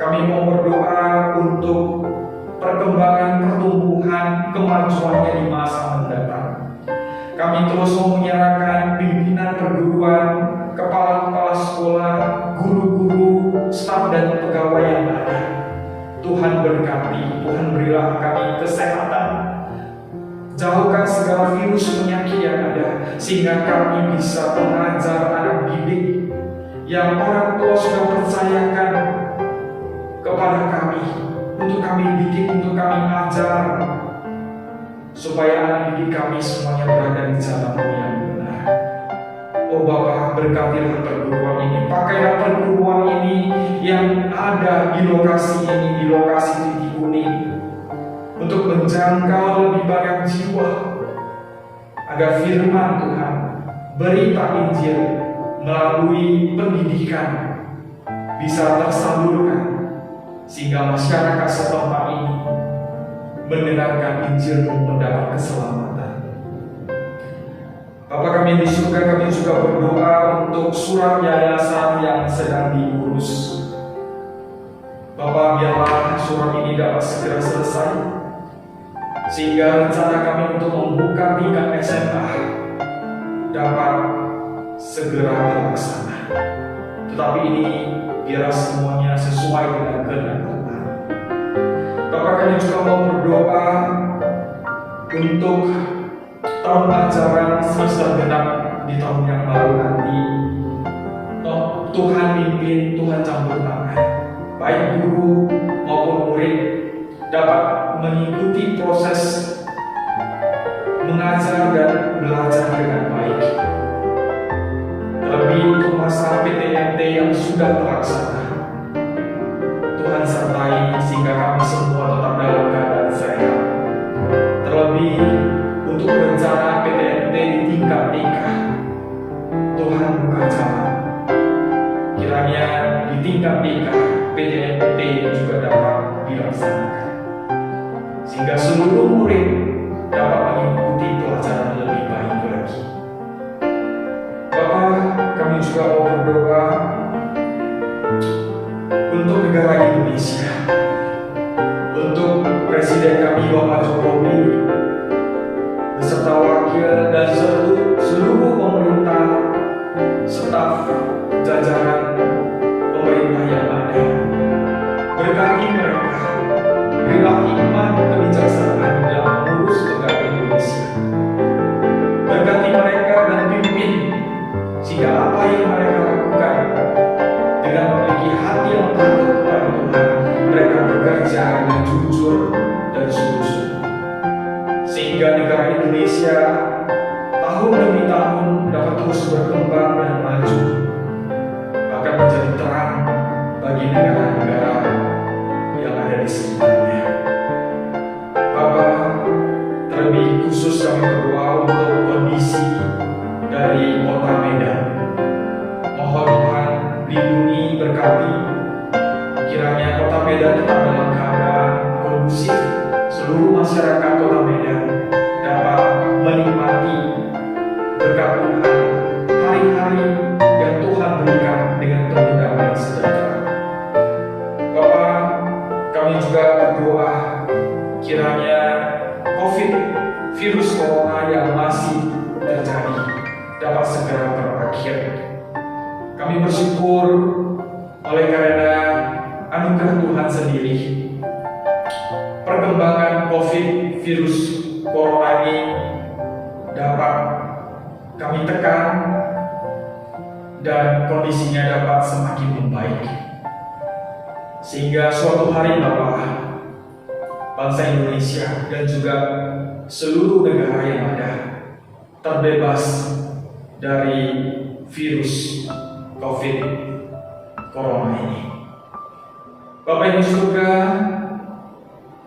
Kami mau berdoa untuk perkembangan, pertumbuhan, kemajuannya di masa mendatang. Kami terus mau menyerahkan pimpinan perguruan, kepala-kepala sekolah, guru-guru, staf dan pegawai yang ada. Tuhan berkati, Tuhan berilah kami kesehatan, jauhkan segala virus penyakit yang ada, sehingga kami bisa mengajar anak didik yang orang tua sudah percayakan kepada kami, untuk kami didik, untuk kami ajar, supaya anak didik kami semuanya berada di jalan yang benar. Oh Bapa, berkatilah perguruan ini, pakailah perguruan ini yang ada di lokasi ini, di lokasi Titik Kuning, untuk menjangkau lebih banyak jiwa, agar firman Tuhan, berita Injil melalui pendidikan bisa tersalurkan, sehingga masyarakat setempat ini mendengarkan Injil dan mendapat keselamatan. Bapak kami di surga, kami juga berdoa untuk surat yayasan yang sedang diurus. Bapak, biarlah surat ini dapat segera selesai, sehingga rencana kami untuk membuka tingkat SMA dapat segera terlaksana. Tetapi ini biarlah semuanya sesuai dengan kehendak Tuhan. Bapak, kami juga mau berdoa untuk tahun ajaran semester genap di tahun yang baru nanti. Tuhan pimpin, Tuhan campur tangan, baik guru maupun murid dapat mengikuti proses mengajar dan belajar dengan baik. Terlebih untuk masa PTMT yang sudah terlaksana, Tuhan sertai sehingga kami semua tetap dalam keadaan sehat. Terlebih untuk rencana PTMT di tingkat TK, Tuhan buka jalan. Kiranya di tingkat TK, PTMT juga dapat dilaksanakan, sehingga seluruh murid dapat mengikuti pelajaran lebih baik lagi. Bapak, kami juga mau berdoa untuk negara Indonesia, untuk Presiden kami Bapak Jokowi beserta wakil dan seluruh pemerintah, staf, jajaran pemerintah yang ada. Berkati mereka, berilah hikmat kebijaksanaan dalam mengurus negara Indonesia. Berkati mereka dan pimpin, sehingga apa yang mereka lakukan bagi negara-negara yang ada di sekitarnya. Bapak, terlebih khusus kami berdoa untuk kondisi dari kota Medan. Mohon Tuhan lindungi, berkati, kiranya kota Medan tetap dalam keadaan kondusif. Seluruh masyarakat kota Medan dapat menikmati berkat Tuhan hari-hari yang Tuhan berikan dengan penuh damai sejahtera. Bapak, kami juga berdoa kiranya COVID, virus corona yang masih terjadi dapat segera berakhir. Kami bersyukur oleh karena anugerah Tuhan sendiri. Perkembangan COVID virus corona ini dapat kami tekan dan kondisinya dapat semakin membaik. Sehingga suatu hari Bapak, bangsa Indonesia dan juga seluruh negara yang ada terbebas dari virus COVID corona ini. Bapak Ibu surga,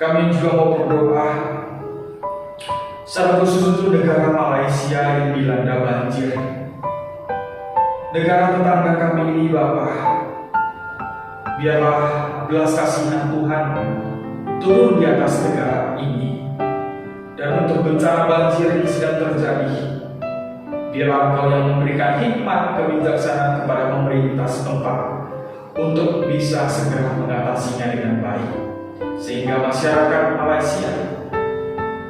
kami juga mau berdoa secara khusus untuk negara Malaysia yang dilanda banjir. Negara tetangga kami ini Bapak, biarlah belas kasihan Tuhan turun di atas negara ini. Dan untuk bencana banjir yang sedang terjadi, biarlah Engkau yang memberikan hikmat kebijaksanaan kepada pemerintah setempat untuk bisa segera mengatasinya dengan baik, sehingga masyarakat Malaysia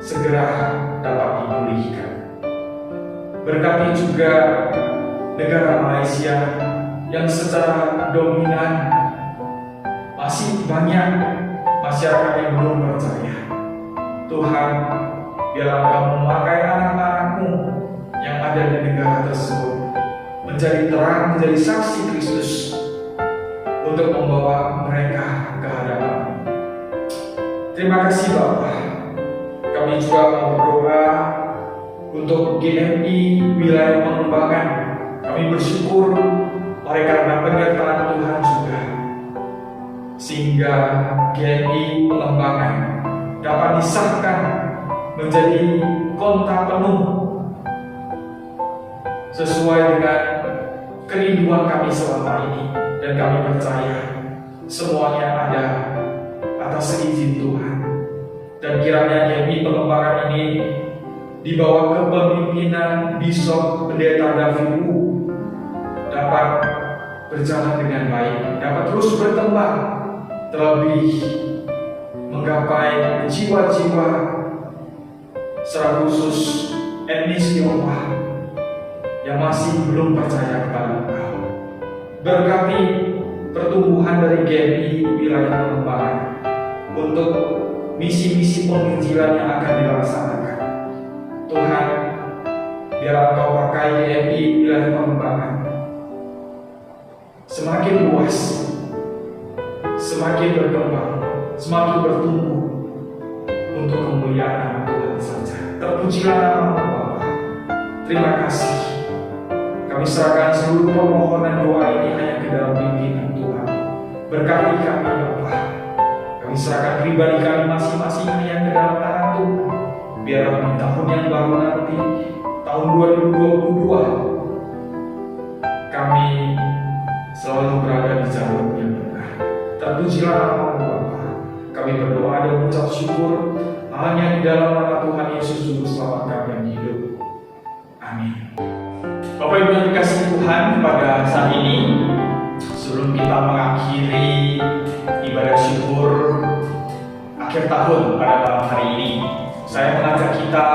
segera dapat dipulihkan. Berkati juga negara Malaysia yang secara dominan masih banyak masyarakat yang belum percaya. Tuhan, biarlah Engkau memakai anak-anak-Mu yang ada di negara tersebut menjadi terang, menjadi saksi Kristus untuk membawa mereka ke hadapan. Terima kasih Bapak. Kami juga mau berdoa untuk GMI wilayah pengembangan. Kami bersyukur oleh karena penyertaan Tuhan juga, sehingga GMI pengembangan dapat disahkan menjadi kota penuh sesuai dengan kerinduan kami selama ini. Dan kami percaya semuanya ada atas izin Tuhan. Dan kiranya GMI pengembangan ini di bawah kepemimpinan Bishop Pendeta David Wu dapat berjalan dengan baik, dapat terus berkembang, terlebih menggapai jiwa-jiwa secara khusus etnis Tionghoa yang masih belum percaya kepada Engkau. Berkati pertumbuhan dari GMI wilayah pengembangan untuk misi-misi penginjilan yang akan dilaksanakan. Tuhan, biar Engkau pakai GMI wilayah pengembangan semakin luas, semakin berkembang, semakin bertumbuh untuk kemuliaan nama Tuhan saja. Terpujilah nama Bapa. Terima kasih. Kami serahkan seluruh permohonan doa ini hanya ke dalam pimpinan Tuhan. Berkati kami Bapa. Kami serahkan pribadi kami masing-masing hanya ke dalam tangan Tuhan. Biarlah di tahun yang baru nanti, tahun 2022, kami selalu berada di jalur yang benar. Terpujilah nama Bapa. Kami berdoa dan mengucap syukur hanya di dalam nama Tuhan Yesus Juru Selamat kami yang hidup. Amin. Bapak Ibu yang dikasihi Tuhan, pada saat ini sebelum kita mengakhiri ibadah syukur akhir tahun pada malam hari ini, saya mengajak kita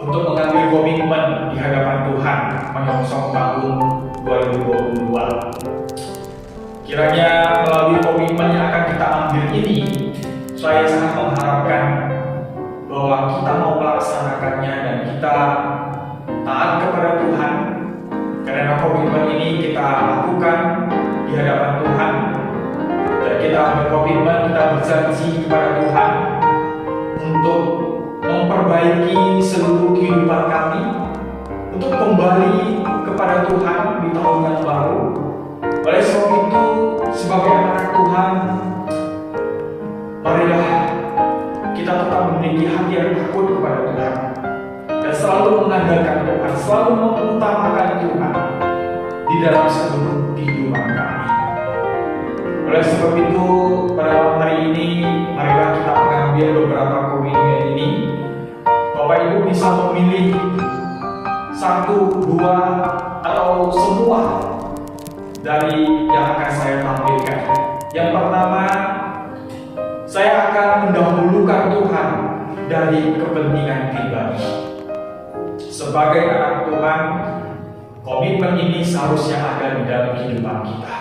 untuk mengambil komitmen di hadapan Tuhan menyongsong tahun 2022. Kiranya melalui komitmen yang akan kita ambil ini, saya sangat mengharapkan bahwa kita mau melaksanakannya dan kita taat kepada Tuhan. Karena komitmen ini kita lakukan di hadapan Tuhan, dan kita berkomitmen, kita berjanji kepada Tuhan untuk memperbaiki seluruh kehidupan kami, untuk kembali kepada Tuhan di tahun yang baru. Oleh sebab itu, sebagai selalu mengandalkan Tuhan, selalu mengutamakan Tuhan di dalam seluruh kehidupan kami. Oleh sebab itu, pada hari ini, marilah kita mengambil beberapa komitmen ini. Bapak Ibu bisa memilih 1, 2, atau semua dari yang akan saya tampilkan. Yang pertama, saya akan mendahulukan Tuhan dari kepentingan pribadi. Sebagai anak Tuhan, komitmen ini seharusnya ada di dalam kehidupan kita.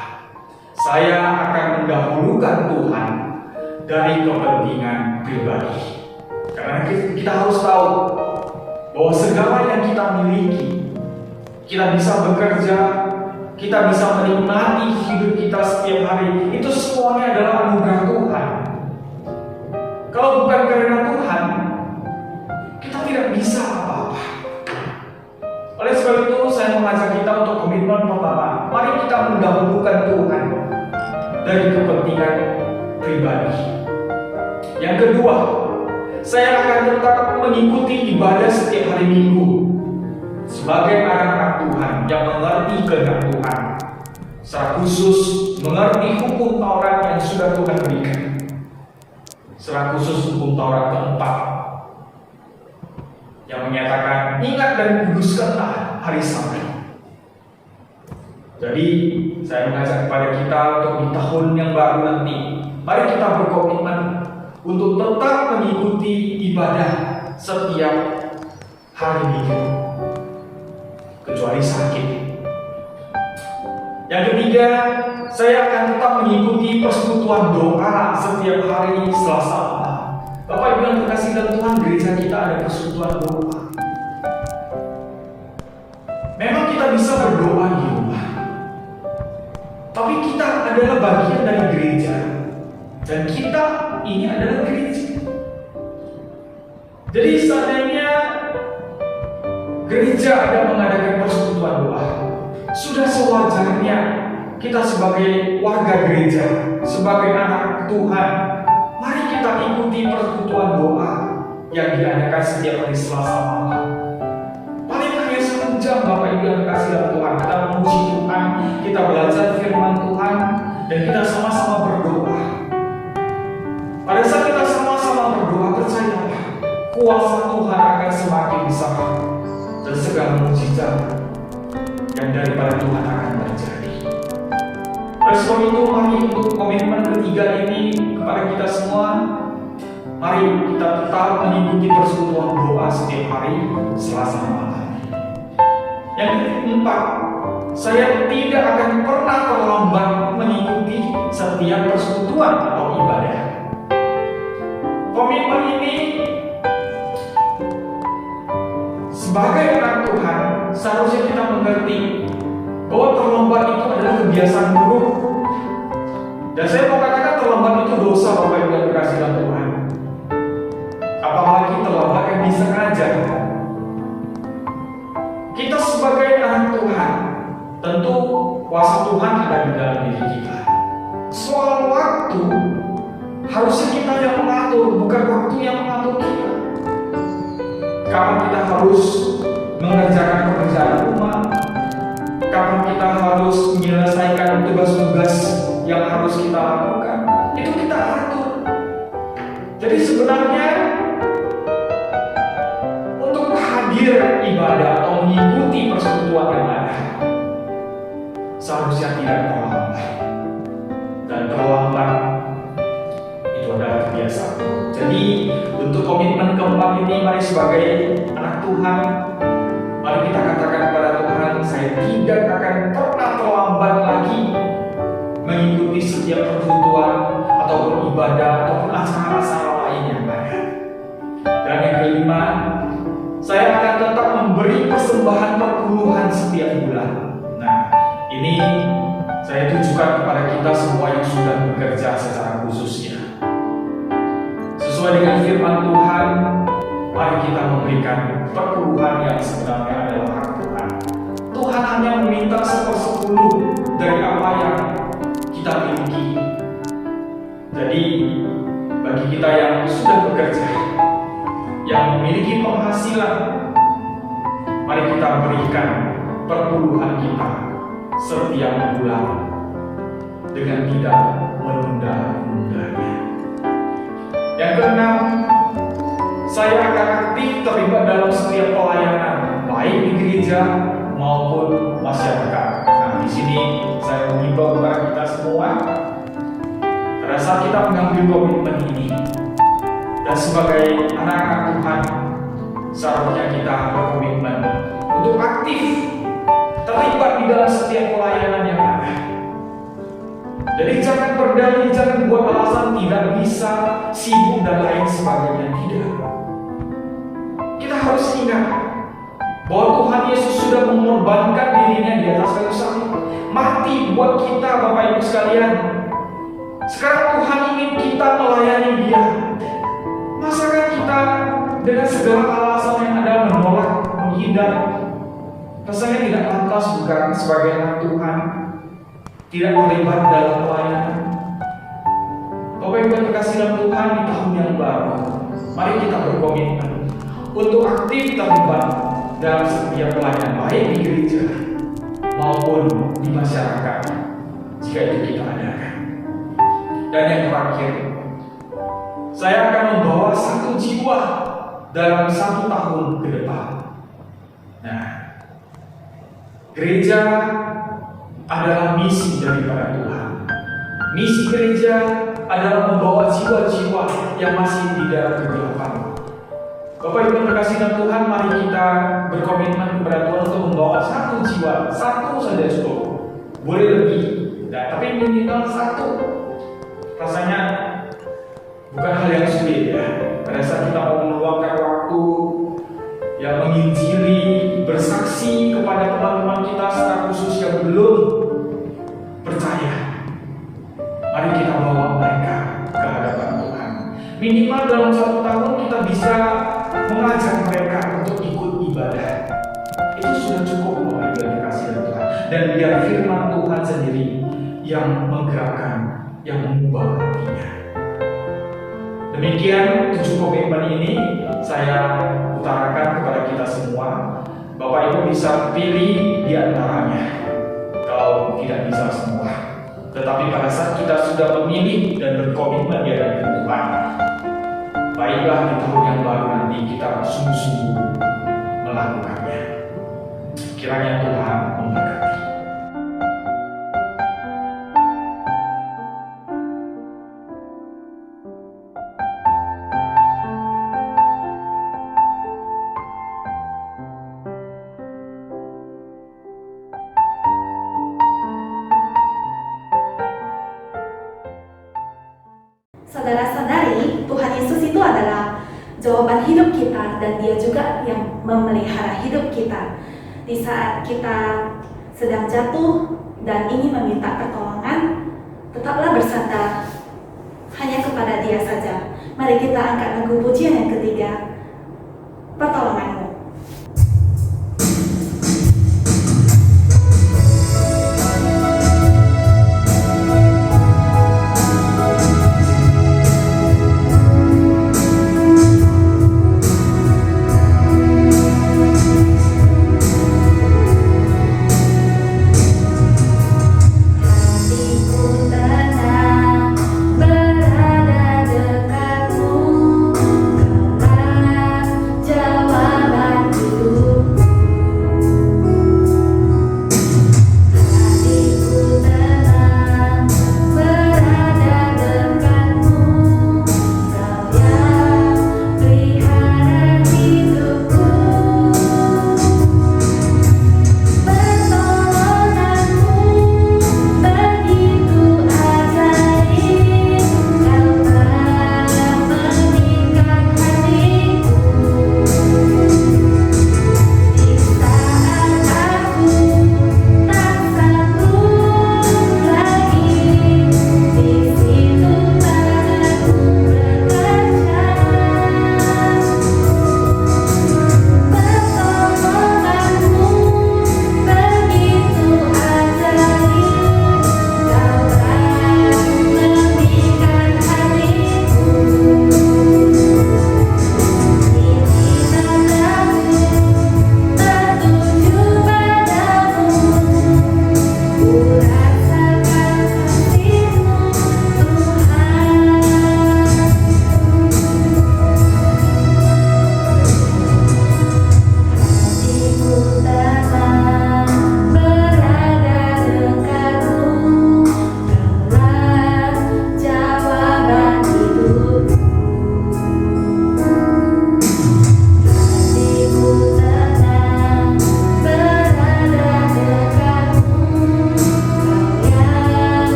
Saya akan mendahulukan Tuhan dari kepentingan pribadi. Karena kita harus tahu bahwa segala yang kita miliki, kita bisa bekerja, kita bisa menikmati hidup kita setiap hari, itu semuanya adalah anugerah Tuhan. Kalau bukan karena Tuhan, kita tidak bisa apa-apa. Oleh sebab itu, saya mengajak kita untuk komitmen pertama. Mari kita mendahulukan Tuhan dari kepentingan pribadi. Yang kedua, saya akan tetap mengikuti ibadah setiap hari Minggu sebagai anak-anak Tuhan yang mengerti kehendak Tuhan, secara khusus mengerti hukum Taurat yang sudah Tuhan berikan, secara khusus hukum Taurat keempat yang menyatakan ingat dan kuduskanlah hari Sabat. Jadi saya mengajak kepada kita untuk di tahun yang baru nanti, mari kita berkomitmen untuk tetap mengikuti ibadah setiap hari Minggu, kecuali sakit. Yang ketiga, saya akan tetap mengikuti persekutuan doa setiap hari Selasa malam. Bapak Ibu yang terkasih dalam Tuhan, gereja kita ada persekutuan doa. Memang kita bisa berdoa di rumah, tapi kita adalah bagian dari gereja, dan kita ini adalah gereja. Jadi seandainya gereja ada mengadakan persekutuan doa, sudah sewajarnya kita sebagai warga gereja, sebagai anak Tuhan, mari kita ikuti persekutuan doa yang diadakan setiap hari Selasa malam. Paling hanya 1 jam, Bapak Ibu yang kasih dalam Tuhan, kita memuji Tuhan, kita belajar firman Tuhan, dan kita sama-sama berdoa. Pada saat kita sama-sama berdoa, percayalah, kuasa Tuhan akan semakin besar, dan segala mukjizat yang daripada Tuhan akan terjadi. Oleh sebab itu, mari untuk komitmen ketiga ini kepada kita semua, mari kita tetap mengikuti persekutuan doa setiap hari Selasa malam. Yang keempat, saya tidak akan pernah terlambat mengikuti setiap persekutuan atau ibadah. Komitmen ini sebagai anak Tuhan, seharusnya kita mengerti bahwa terlambat itu adalah kebiasaan buruk. Dan saya mau katakan terlambat itu dosa, Bapak Ibu yang dikasihi dalam Tuhan. Apalagi terlambat yang disengaja. Kita sebagai anak Tuhan, tentu kuasa Tuhan ada di dalam diri kita. Soal waktu, harusnya kita yang mengatur, bukan waktu yang mengatur kita. Kapan kita harus mengerjakan pekerjaan rumah, kapan kita harus menyelesaikan tugas-tugas yang harus kita lakukan, itu kita atur. Jadi sebenarnya untuk hadir ibadah atau mengikuti persekutuan yang ada, seharusnya tidak terlambat. Dan terlambat itu adalah kebiasaan. Jadi untuk komitmen keempat ini, mari sebagai anak Tuhan, mari kita katakan kepada Tuhan, saya tidak akan pernah terlambat lagi mengikuti setiap persekutuan ataupun ibadah ataupun acara-acara lain yang ada. Dan yang kelima, saya akan tetap memberi persembahan perpuluhan setiap bulan. Nah, ini saya tujukan kepada kita semua yang sudah bekerja secara khususnya. Sesuai dengan firman Tuhan, mari kita memberikan perpuluhan yang sebenarnya adalah hak Tuhan. Tuhan hanya meminta 1/10 dari apa yang kita miliki. Jadi bagi kita yang sudah bekerja, yang memiliki penghasilan, mari kita berikan perpuluhan kita setiap bulan dengan tidak menunda-nundanya. Yang keenam, saya akan aktif terlibat dalam setiap pelayanan, baik di gereja maupun masyarakat. Nah, di sini saya mengimbau kepada kita semua, pada saat kita mengambil komitmen ini, dan sebagai anak-anak Tuhan, seharusnya kita berkomitmen untuk aktif terlibat di dalam setiap pelayanan yang ada. Jadi jangan berdalih, jangan buat alasan tidak bisa, sibuk dan lain sebagainya. Tidak. Kita harus ingat bahwa Tuhan Yesus sudah mengorbankan dirinya di atas kayu salib, mati buat kita, Bapak Ibu sekalian. Sekarang Tuhan ingin kita melayani Dia. Masakah kita dengan segala alasan yang ada menolak, menghindar? Rasanya tidak pantas, bukan, sebagai anak Tuhan tidak terlibat dalam pelayanan. Bapak Ibu yang terkasih dalam Tuhan, di tahun yang baru, mari kita berkomitmen untuk aktif terlibat dalam setiap pelayanan, baik di gereja maupun di masyarakat, jika itu kita adakan. Dan yang terakhir, saya akan membawa 1 jiwa dalam 1 tahun ke depan. Nah, gereja adalah misi daripada Tuhan. Misi gereja adalah membawa jiwa-jiwa yang masih di dalam kegelapan. Bapak Ibu yang terkasih dalam Tuhan, mari kita berkomitmen kepada Tuhan untuk membawa 1 jiwa, 1 saja cukup. Boleh lebih, nah, tapi minimal 1. Rasanya bukan hal yang sulit ya. Pada saat kita mau meluangkan waktu yang menginjili, bersaksi kepada teman-teman kita secara khusus yang belum percaya, mari kita bawa mereka ke hadapan Tuhan. Minimal dalam 1 tahun kita bisa mengajak mereka untuk ikut ibadah. Itu sudah cukup, Bapak Ibu yang dikasihi Tuhan. Dan biar firman Tuhan sendiri yang menggerakkan, yang mengubah hatinya. Demikian 7 komitmen ini saya utarakan kepada kita semua. Bapak Ibu bisa pilih di antaranya, kalau tidak bisa semua. Tetapi pada saat kita sudah memilih dan berkomitmen di hadapan Tuhan, baiklah di tahun yang baru nanti kita sungguh-sungguh melakukannya. Kiranya Tuhan memberkati. Saudara-saudari, Tuhan Yesus itu adalah jawaban hidup kita dan Dia juga yang memelihara hidup kita. Di saat kita sedang jatuh dan ingin meminta pertolongan, tetaplah bersandar hanya kepada Dia saja. Mari kita angkat lagu pujian yang ketiga, Pertolonganmu. Berada dekatmu, kau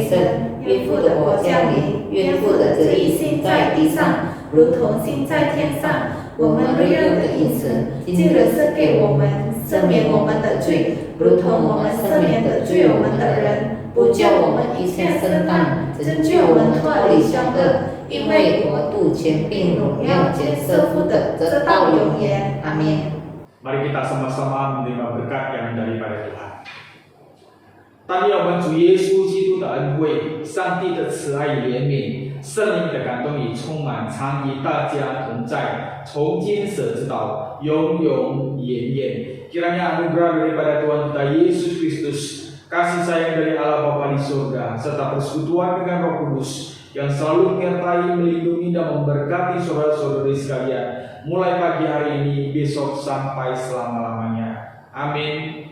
延伸，愿父的国降临，愿父的旨意行在地上，如同行在天上。我们日用的饮食，今日赐给我们，赦免我们的罪，如同我们赦免的罪我们的人，不叫我们一下试探，拯救我们脱离凶恶。因为国度、权柄、荣耀皆是父的，直到永远。阿们。 Mari kita sama-sama menerima berkat yang daripada Tuhan. 但愿我们主耶稣基督的恩惠、上帝的慈爱与怜悯、圣灵的感动与充满，常与大家同在，从今舍直到永永远远。Kiranya anugerah daripada Tuhan kita Yesus Kristus, kasih sayang dari Allah Bapa di surga, serta persekutuan dengan Roh Kudus yang selalu menyertai, melindungi dan memberkati saudara-saudari sekalian, mulai pagi hari ini, besok sampai selama-lamanya. Amin.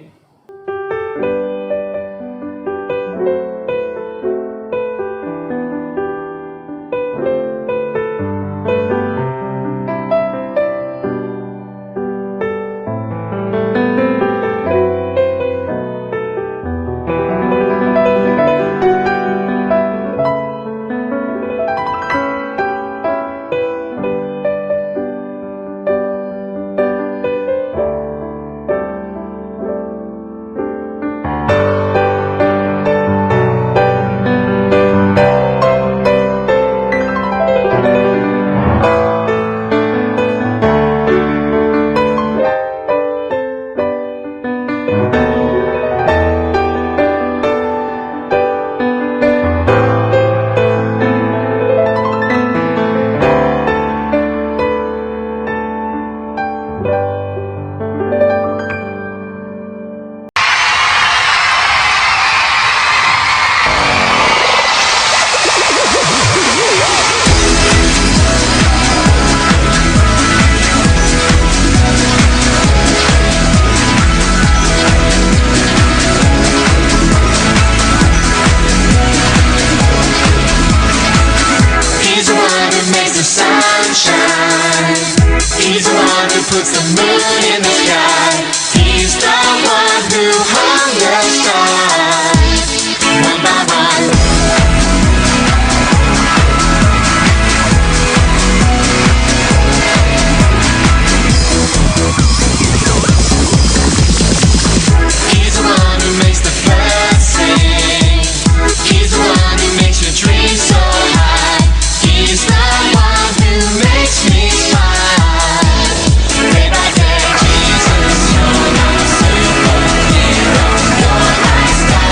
puts the moon in the sky. He's the one who hung the stars one by one. He's the one who makes the birds sing. He's the one who makes your dreams so high. He's the one who makes me smile. Day by day, Jesus, you're my superhero. You're my star.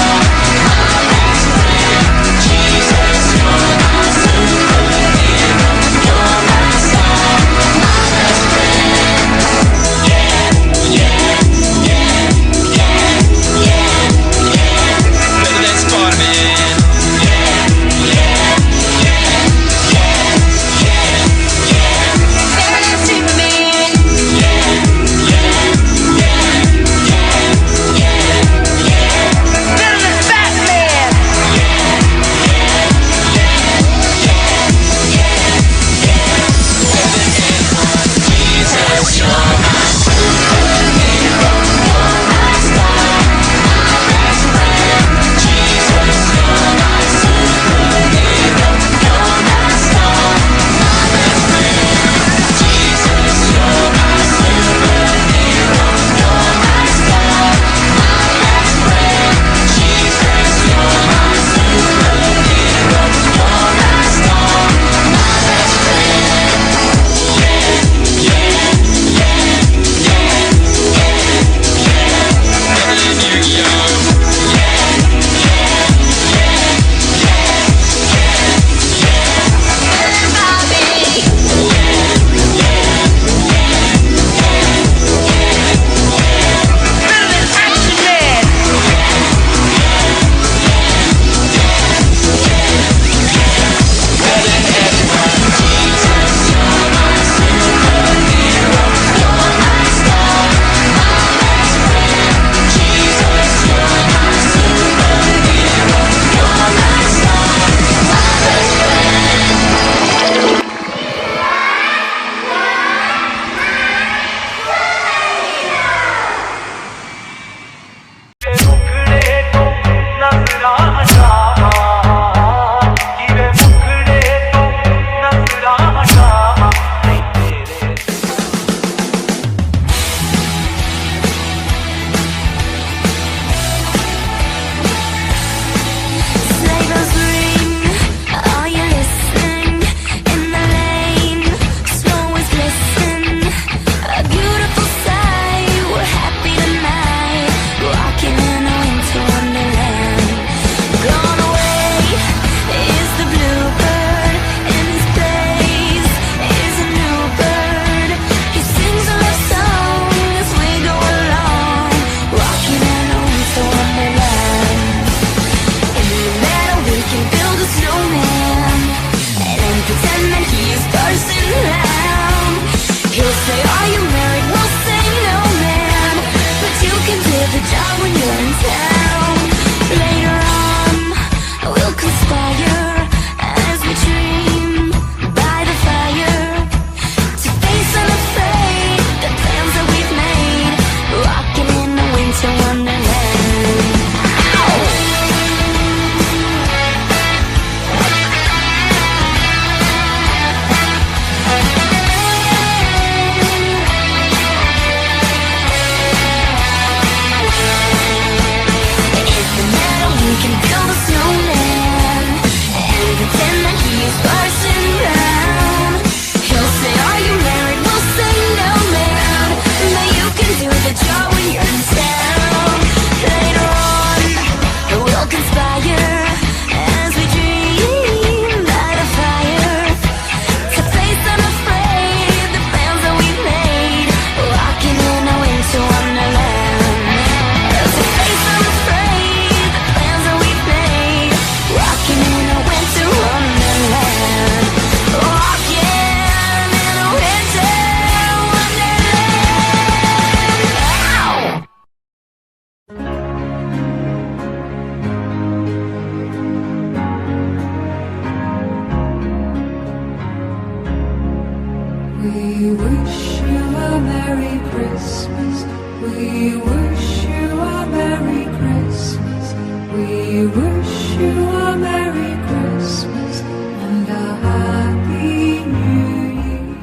We wish you a Merry Christmas. We wish you a Merry Christmas and a Happy New Year.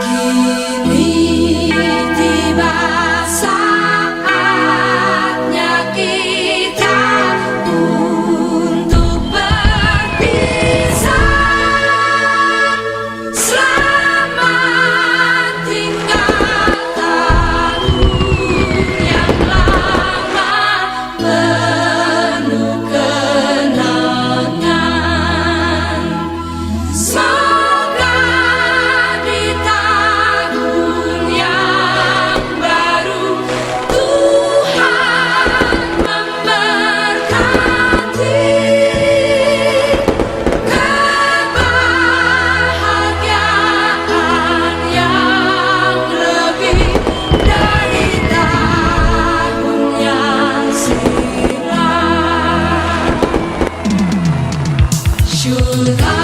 Kini tiba saatnya kita untuk berpisah. Selamat tinggal tahun yang lama penuh kenangan. Semoga di tahun yang baru Tuhan memberkati kebahagiaan yang lebih dari tahun yang silam. Should I